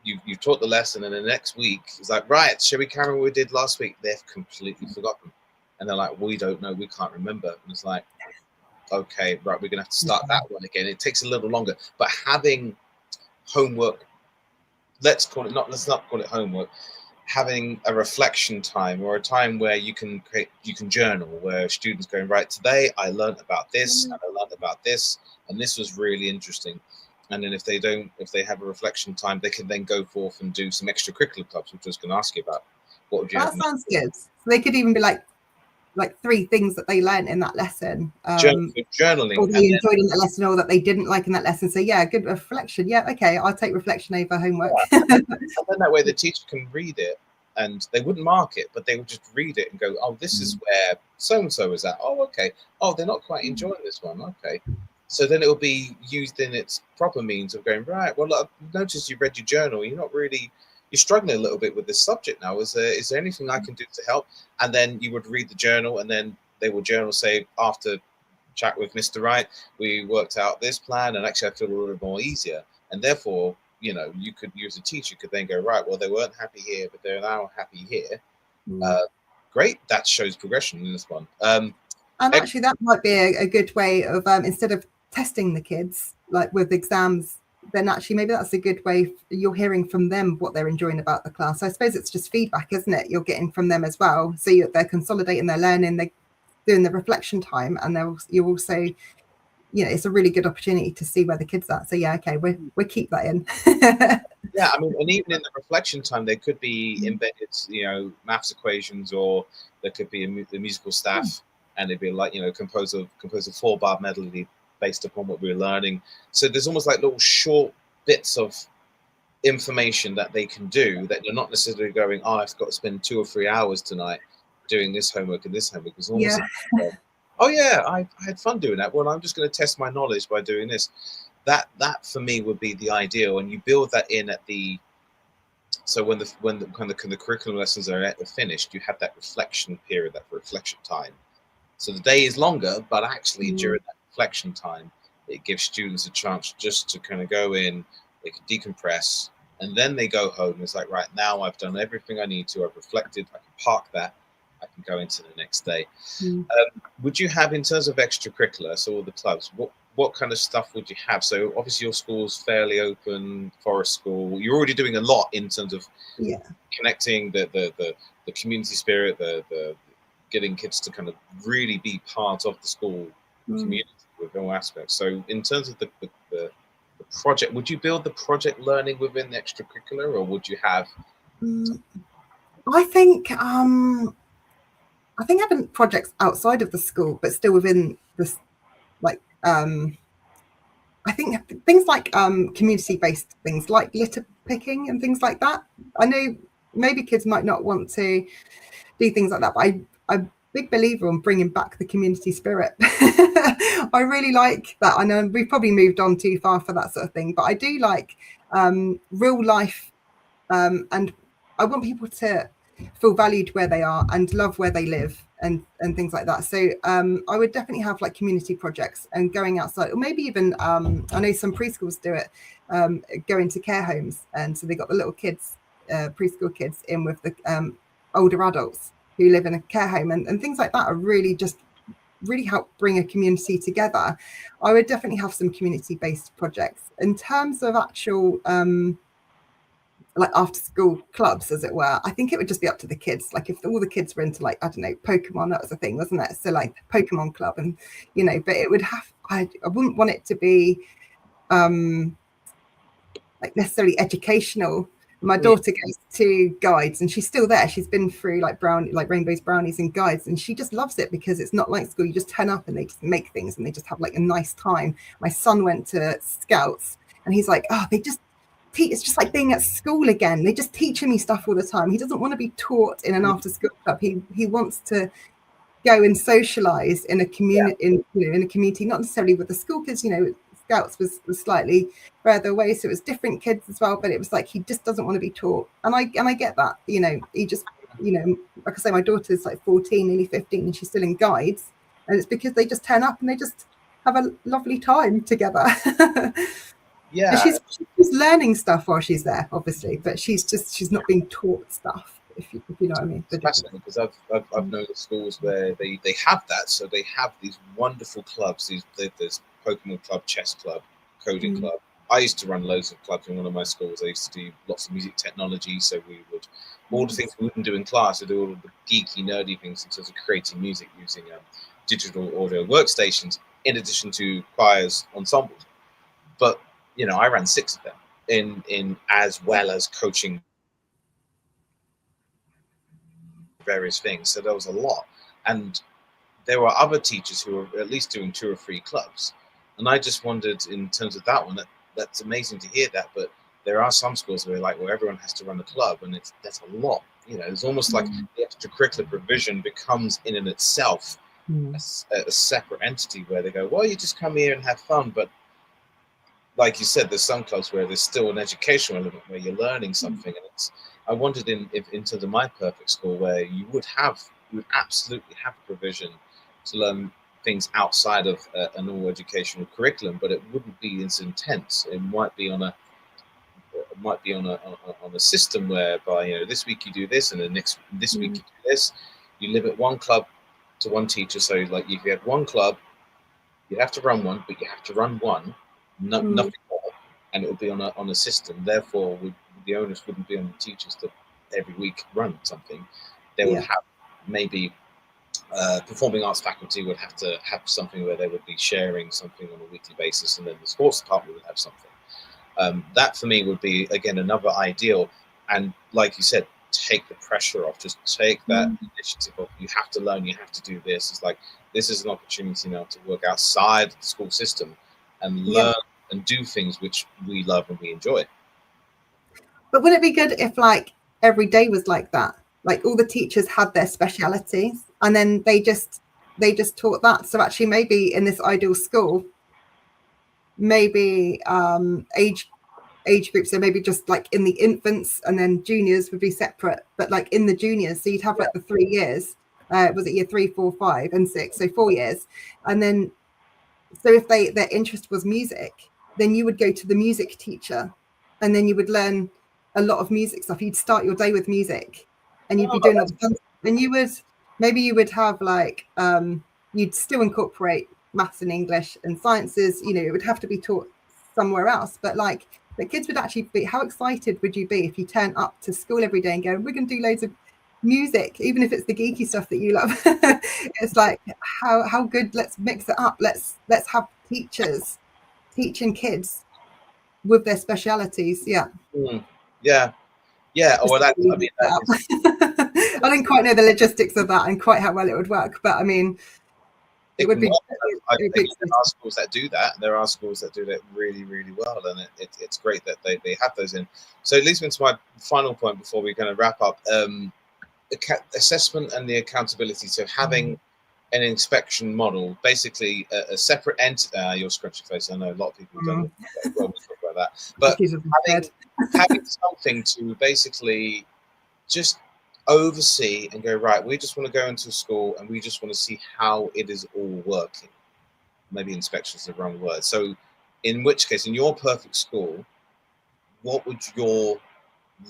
You've taught the lesson, and the next week it's like, right, shall we carry what we did last week? They've completely forgotten, and they're like, we don't know, we can't remember. And it's like, okay, right, we're gonna have to start that one again. It takes a little longer, but having homework, let's not call it homework, having a reflection time, or a time where you can journal, where students going, right, today I learned about this, and I learned about this, and this was really interesting. And then if they have a reflection time, they can then go forth and do some extracurricular clubs, which I was going to ask you about. What would you have? That sounds good. So they could even be like 3 things that they learned in that lesson. Journaling. Or they enjoyed in that lesson, or that they didn't like in that lesson. So yeah, good reflection. Yeah, okay, I'll take reflection over homework. Yeah. And then that way the teacher can read it, and they wouldn't mark it, but they would just read it and go, oh, this is where so-and-so is at. Oh, okay. Oh, they're not quite enjoying this one. Okay. So then it will be used in its proper means of going, right, well, I've noticed you read your journal. You're struggling a little bit with this subject now. Is there anything I can do to help? And then you would read the journal, and then they will journal, say, after chat with Mr. Wright, we worked out this plan, and actually I feel a little bit more easier. And therefore, you could use a teacher could then go, right, well, they weren't happy here, but they're now happy here. Great. That shows progression in this one. And actually that might be a good way of, instead of testing the kids like with exams, then actually maybe that's a good way. You're hearing from them what they're enjoying about the class. I suppose it's just feedback, isn't it? You're getting from them as well. So they're consolidating their learning, they're doing the reflection time, and you also, it's a really good opportunity to see where the kids are. So yeah, okay, we keep that in. Yeah, I mean, and even in the reflection time, there could be embedded, maths equations, or there could be the musical staff, and it'd be like, compose a 4-bar melody based upon what we're learning. So there's almost like little short bits of information that they can do, that you're not necessarily going, oh, I've got to spend 2 or 3 hours tonight doing this homework and this homework. It's almost like, oh yeah, I had fun doing that. Well, I'm just going to test my knowledge by doing this. That for me would be the ideal, and you build that in at the. So when the curriculum lessons are finished, you have that reflection period, that reflection time. So the day is longer, but actually during that reflection time, it gives students a chance just to kind of go in, they can decompress, and then they go home. It's like, right, now I've done everything I need to, I've reflected, I can park that, I can go into the next day. Would you have, in terms of extracurricular, so all the clubs, what kind of stuff would you have? So obviously your school's fairly open, Forest School. You're already doing a lot in terms of connecting the community spirit, the getting kids to kind of really be part of the school community with all aspects. So in terms of the project, would you build the project learning within the extracurricular, or would you have? I think having projects outside of the school, but still within this, like I think things like community-based things like litter picking and things like that. I know maybe kids might not want to do things like that, but I'm a big believer in bringing back the community spirit. I really like that. I know we've probably moved on too far for that sort of thing, but I do like real life, and I want people to feel valued where they are and love where they live, and things like that. So I would definitely have like community projects and going outside, or maybe even I know some preschools do it, go into care homes, and so they got the little kids, preschool kids, in with the older adults who live in a care home, and things like that are really help bring a community together. I would definitely have some community-based projects. In terms of actual like after school clubs, as it were, I think it would just be up to the kids. Like if all the kids were into, like, I don't know, Pokemon, that was a thing, wasn't it? So like Pokemon club, and but it would have, I wouldn't want it to be like necessarily educational, My daughter goes to guides, and she's still there. She's been through like rainbows, brownies, and guides, and she just loves it because it's not like school. You just turn up and they just make things, and they just have like a nice time. My son went to Scouts, and he's like, oh, they just teach. It's just like being at school again. They just teaching me stuff all the time. He doesn't want to be taught in an after-school club. He wants to go and socialize in a community, in a community, not necessarily with the school kids. Scouts was slightly further away, so it was different kids as well, but it was like he just doesn't want to be taught, and I get that. He just, like I say, my daughter's like 14, nearly 15, and she's still in guides, and it's because they just turn up and they just have a lovely time together. Yeah, and she's learning stuff while she's there, obviously, but she's not being taught stuff, if you know what I mean. It's fascinating because I've known of schools where they have that, so they have these wonderful clubs. There's Pokemon club, chess club, coding club. I used to run loads of clubs in one of my schools. I used to do lots of music technology, so we would all the things we wouldn't do in class. We'd do all of the geeky, nerdy things in terms of creating music using digital audio workstations, in addition to choirs, ensembles. But I ran 6 of them in as well as coaching various things. So there was a lot, and there were other teachers who were at least doing 2 or 3 clubs. And I just wondered, in terms of that one, that's amazing to hear that. But there are some schools where everyone has to run a club, and that's a lot. It's almost like the extracurricular provision becomes in and itself a separate entity where they go, well, you just come here and have fun. But like you said, there's some clubs where there's still an educational element where you're learning something. And I wondered in terms of my perfect school, where you would absolutely have a provision to learn things outside of a normal educational curriculum, but it wouldn't be as intense. It might be on a system whereby this week you do this, and then this week you do this. You live at one club to one teacher. So like if you had one club, you have to run one, but you have to run one, nothing more, and it would be on a system. Therefore, the onus wouldn't be on the teachers to every week run something. They would have maybe. Performing arts faculty would have to have something where they would be sharing something on a weekly basis, and then the sports department would have something. That for me would be, again, another ideal. And like you said, take the pressure off. Just take that initiative of, you have to learn, you have to do this. It's like, this is an opportunity now to work outside the school system and learn and do things which we love and we enjoy. But wouldn't it be good if like every day was like that? Like all the teachers had their specialities, and then they just taught that. So actually, maybe in this ideal school, maybe age groups, so maybe just like in the infants, and then juniors would be separate. But like in the juniors, so you'd have like the 3 years. Was it year 3, 4, 5, and 6? So 4 years, and then so if their interest was music, then you would go to the music teacher, and then you would learn a lot of music stuff. You'd start your day with music. And you'd be doing all the fun, and you would have like you'd still incorporate maths and English and sciences. It would have to be taught somewhere else, but like the kids would actually be. How excited would you be if you turn up to school every day and go, we're going to do loads of music, even if it's the geeky stuff that you love? It's like how good. Let's mix it up. Let's have teachers teaching kids with their specialities. Yeah. Well, that I didn't quite know the logistics of that and quite how well it would work, but I mean, it would be. There are schools that do that. There are schools that do that really, really well, and it's great that they have those in. So it leads me to my final point before we kind of wrap up: assessment and the accountability. So having an inspection model, basically a separate entity. You're scrunching your face. I know a lot of people don't well talk about that, but having something to basically just oversee and go, right, we just want to go into school and we just want to see how it is all working. Maybe inspection is the wrong word. So in which case, in your perfect school, what would your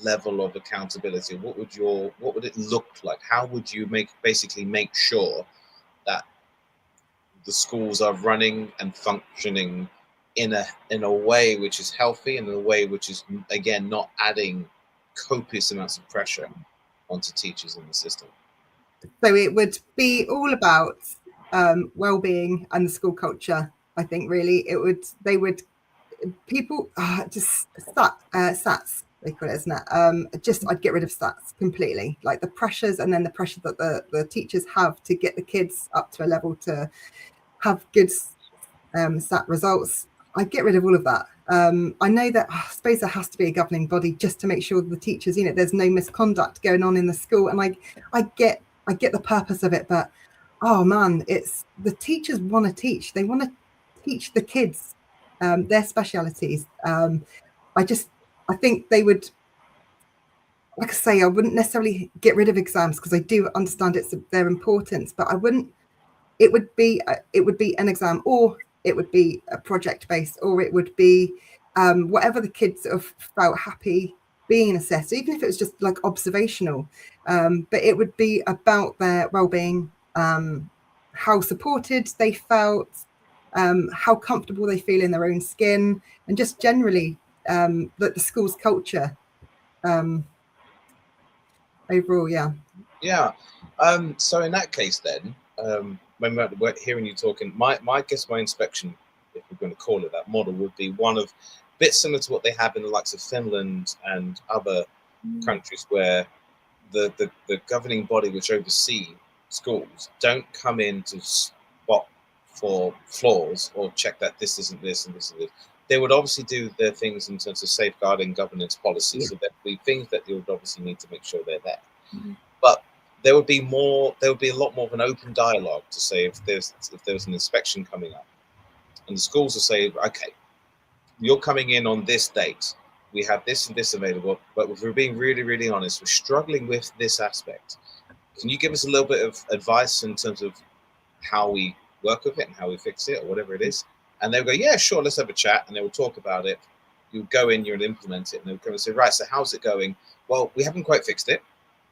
level of accountability, what would it look like? How would you make sure that the schools are running and functioning in a way which is healthy and in a way which is, again, not adding copious amounts of pressure onto teachers in the system? So it would be all about well-being and the school culture. I think really people just SATs. they call it, isn't it? Just I'd get rid of stats completely, like the pressures, and then the pressure that the teachers have to get the kids up to a level to have good stat results. I'd get rid of all of that. I know that I suppose there has to be a governing body just to make sure that the teachers, there's no misconduct going on in the school. And I get the purpose of it, but oh man, it's the teachers want to teach. They want to teach the kids their specialities. I think they would, like I say, I wouldn't necessarily get rid of exams because I do understand their importance, but I wouldn't. It would be an exam, or it would be a project based, or it would be whatever the kids sort of felt happy being assessed, even if it was just like observational. But it would be about their well-being, how supported they felt, how comfortable they feel in their own skin, and just generally the school's culture overall. Yeah. So in that case, then, when we're hearing you talking, my inspection, if we're going to call it that model, would be one of a bit similar to what they have in the likes of Finland and other countries, where the governing body which oversee schools don't come in to spot for flaws or check that this isn't this and this and this. They would obviously do their things in terms of safeguarding governance policy, so there'd be things that they would obviously need to make sure they're there. But there would be a lot more of an open dialogue to say if there's an inspection coming up, and the schools will say, okay, you're coming in on this date, we have this and this available, but if we're being really, really honest, we're struggling with this aspect. Can you give us a little bit of advice in terms of how we work with it and how we fix it, or whatever it is? And they'll go, yeah, sure, let's have a chat, and they will talk about it. You go in, you'll implement it, and they'll come and say, right, so how's it going? Well, we haven't quite fixed it,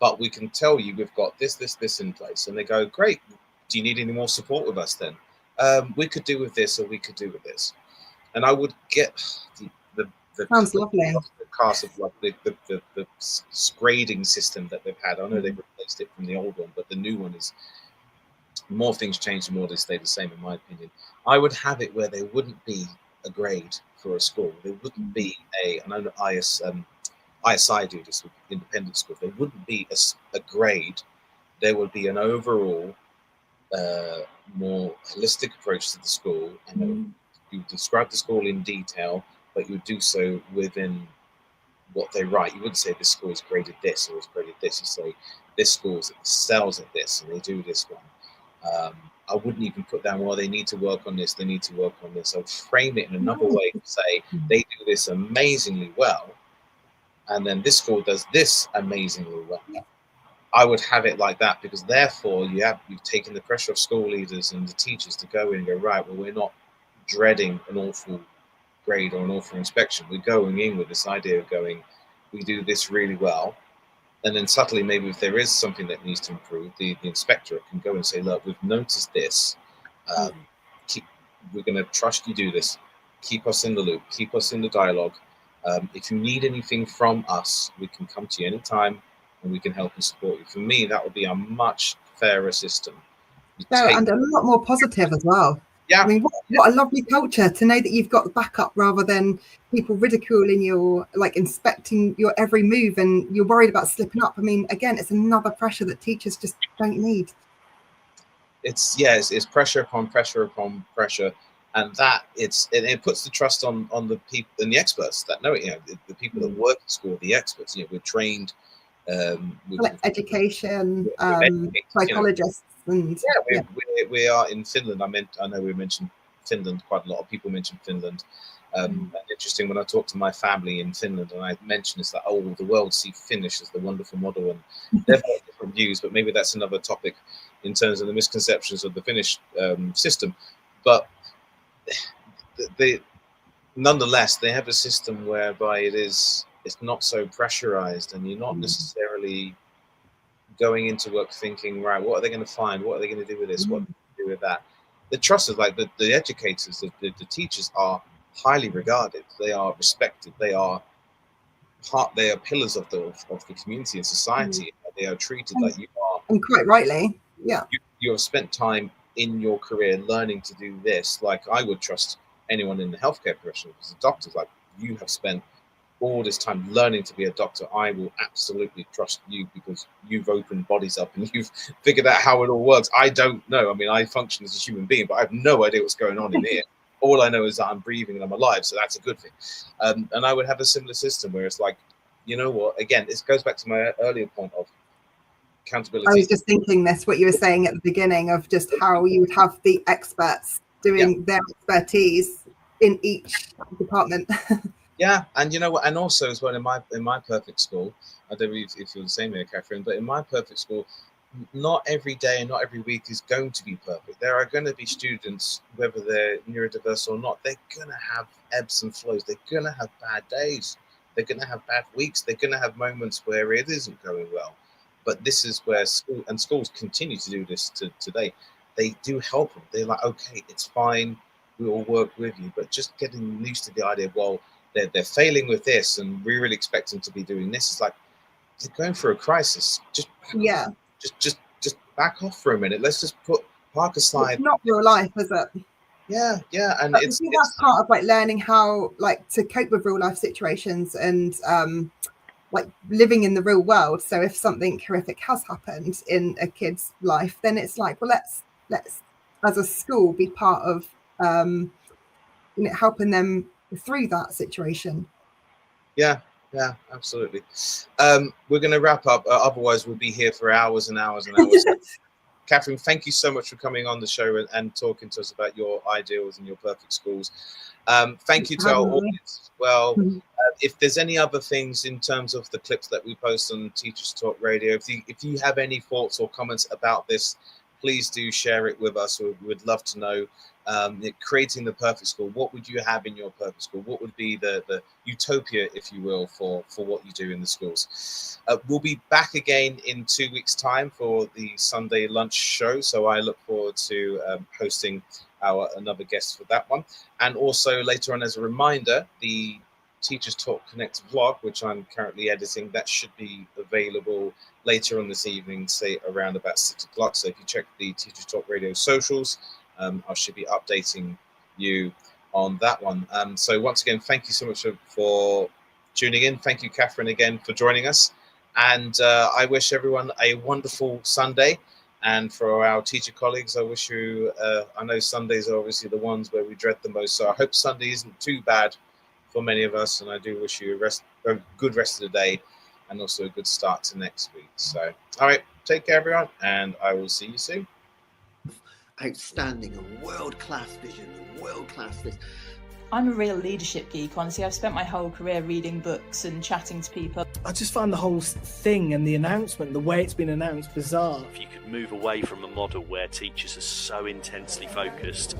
but we can tell you we've got this in place. And they go, great, do you need any more support with us then? We could do with this, or we could do with this. And I would get the Sounds lovely. The cast of like the grading system that they've had. I know they've replaced it from the old one, but the new one is more things change, the more they stay the same, in my opinion. I would have it where there wouldn't be a grade for a school. There wouldn't be and I know ISI do this with independent schools. There wouldn't be a grade. There would be an overall, more holistic approach to the school, and you describe the school in detail, but you would do so within what they write. You wouldn't say this school is graded this or is graded this. You say this school excels at this and they do this one. I wouldn't even put down, well, they need to work on this, they need to work on this. I would frame it in another way to say they do this amazingly well, and then this school does this amazingly well. I would have it like that, because therefore you've taken the pressure off school leaders and the teachers to go in and go, right, well, we're not dreading an awful grade or an awful inspection. We're going in with this idea of going, we do this really well. And then subtly, maybe if there is something that needs to improve, the inspectorate can go and say, look, we've noticed this. We're going to trust you do this. Keep us in the loop. Keep us in the dialogue. If you need anything from us, we can come to you anytime and we can help and support you. For me, that would be a much fairer system. And a lot more positive as well. Yeah. I mean, what a lovely culture to know that you've got the backup, rather than people ridiculing your, like, inspecting your every move and you're worried about slipping up. I mean, again, it's another pressure that teachers just don't need. It's pressure upon pressure upon pressure, and that it puts the trust on the people and the experts that know it. The people that work at school, the experts. We're trained. Like education, psychologists. And we are in Finland. I know we mentioned Finland quite a lot. Of people mention Finland. Interesting, when I talk to my family in Finland and I mention is that the world see Finnish as the wonderful model, and they've got different views, but maybe that's another topic in terms of the misconceptions of the Finnish system. But nonetheless, they have a system whereby it's not so pressurized, and you're not necessarily going into work thinking, right, what are they going to find? What are they going to do with this? What are they going to do with that? The trust is like the educators, the teachers are highly regarded. They are respected. They are pillars of the community and society. They are treated like you are. And quite rightly, You have spent time in your career learning to do this. Like I would trust anyone in the healthcare profession, because the doctors, like, you have spent all this time learning to be a doctor, I will absolutely trust you because you've opened bodies up and you've figured out how it all works. I don't know. I mean, I function as a human being, but I have no idea what's going on in here. All I know is that I'm breathing and I'm alive, so that's a good thing. And I would have a similar system where it's like, you know what? Again, this goes back to my earlier point of accountability. I was just thinking this, what you were saying at the beginning of just how you would have the experts doing their expertise in each department. Yeah, and you know what? And also as well, in my perfect school, I don't know if you're the same here, Katharine, but in my perfect school, not every day and not every week is going to be perfect. There are going to be students, whether they're neurodiverse or not, they're going to have ebbs and flows. They're going to have bad days. They're going to have bad weeks. They're going to have moments where it isn't going well. But this is where schools continue to do this today. They do help them. They're like, okay, it's fine. We will work with you. But just getting used to the idea of, well, they're failing with this and we really expect them to be doing this. It's like, they're going through a crisis. Just back off for a minute. Let's just park aside. It's not real life, is it? Yeah, and but it's that's part of like learning how like to cope with real life situations and like living in the real world. So if something horrific has happened in a kid's life, then it's like, well, let's as a school be part of helping them through that situation. Yeah, absolutely. We're going to wrap up. Otherwise, we'll be here for hours and hours and hours. Katharine, thank you so much for coming on the show and talking to us about your ideals and your perfect schools. Thank you to our audience as well. If there's any other things in terms of the clips that we post on Teachers Talk Radio, if you have any thoughts or comments about this, please do share it with us. We would love to know. Creating the perfect school, what would you have in your perfect school? What would be the utopia, if you will, for what you do in the schools? We'll be back again in 2 weeks' time for the Sunday lunch show, so I look forward to hosting another guest for that one. And also later on, as a reminder, the Teachers Talk Connect vlog, which I'm currently editing, that should be available later on this evening, say around about 6 o'clock. So if you check the Teachers Talk Radio socials, I should be updating you on that one. So once again, thank you so much for tuning in. Thank you, Katharine, again for joining us. And I wish everyone a wonderful Sunday. And for our teacher colleagues, I wish you, I know Sundays are obviously the ones where we dread the most. So I hope Sunday isn't too bad for many of us. And I do wish you a good rest of the day and also a good start to next week. So, all right, take care, everyone. And I will see you soon. Outstanding, a world-class vision, a world-class this. I'm a real leadership geek, honestly. I've spent my whole career reading books and chatting to people. I just find the whole thing and the announcement, the way it's been announced, bizarre. If you could move away from a model where teachers are so intensely focused.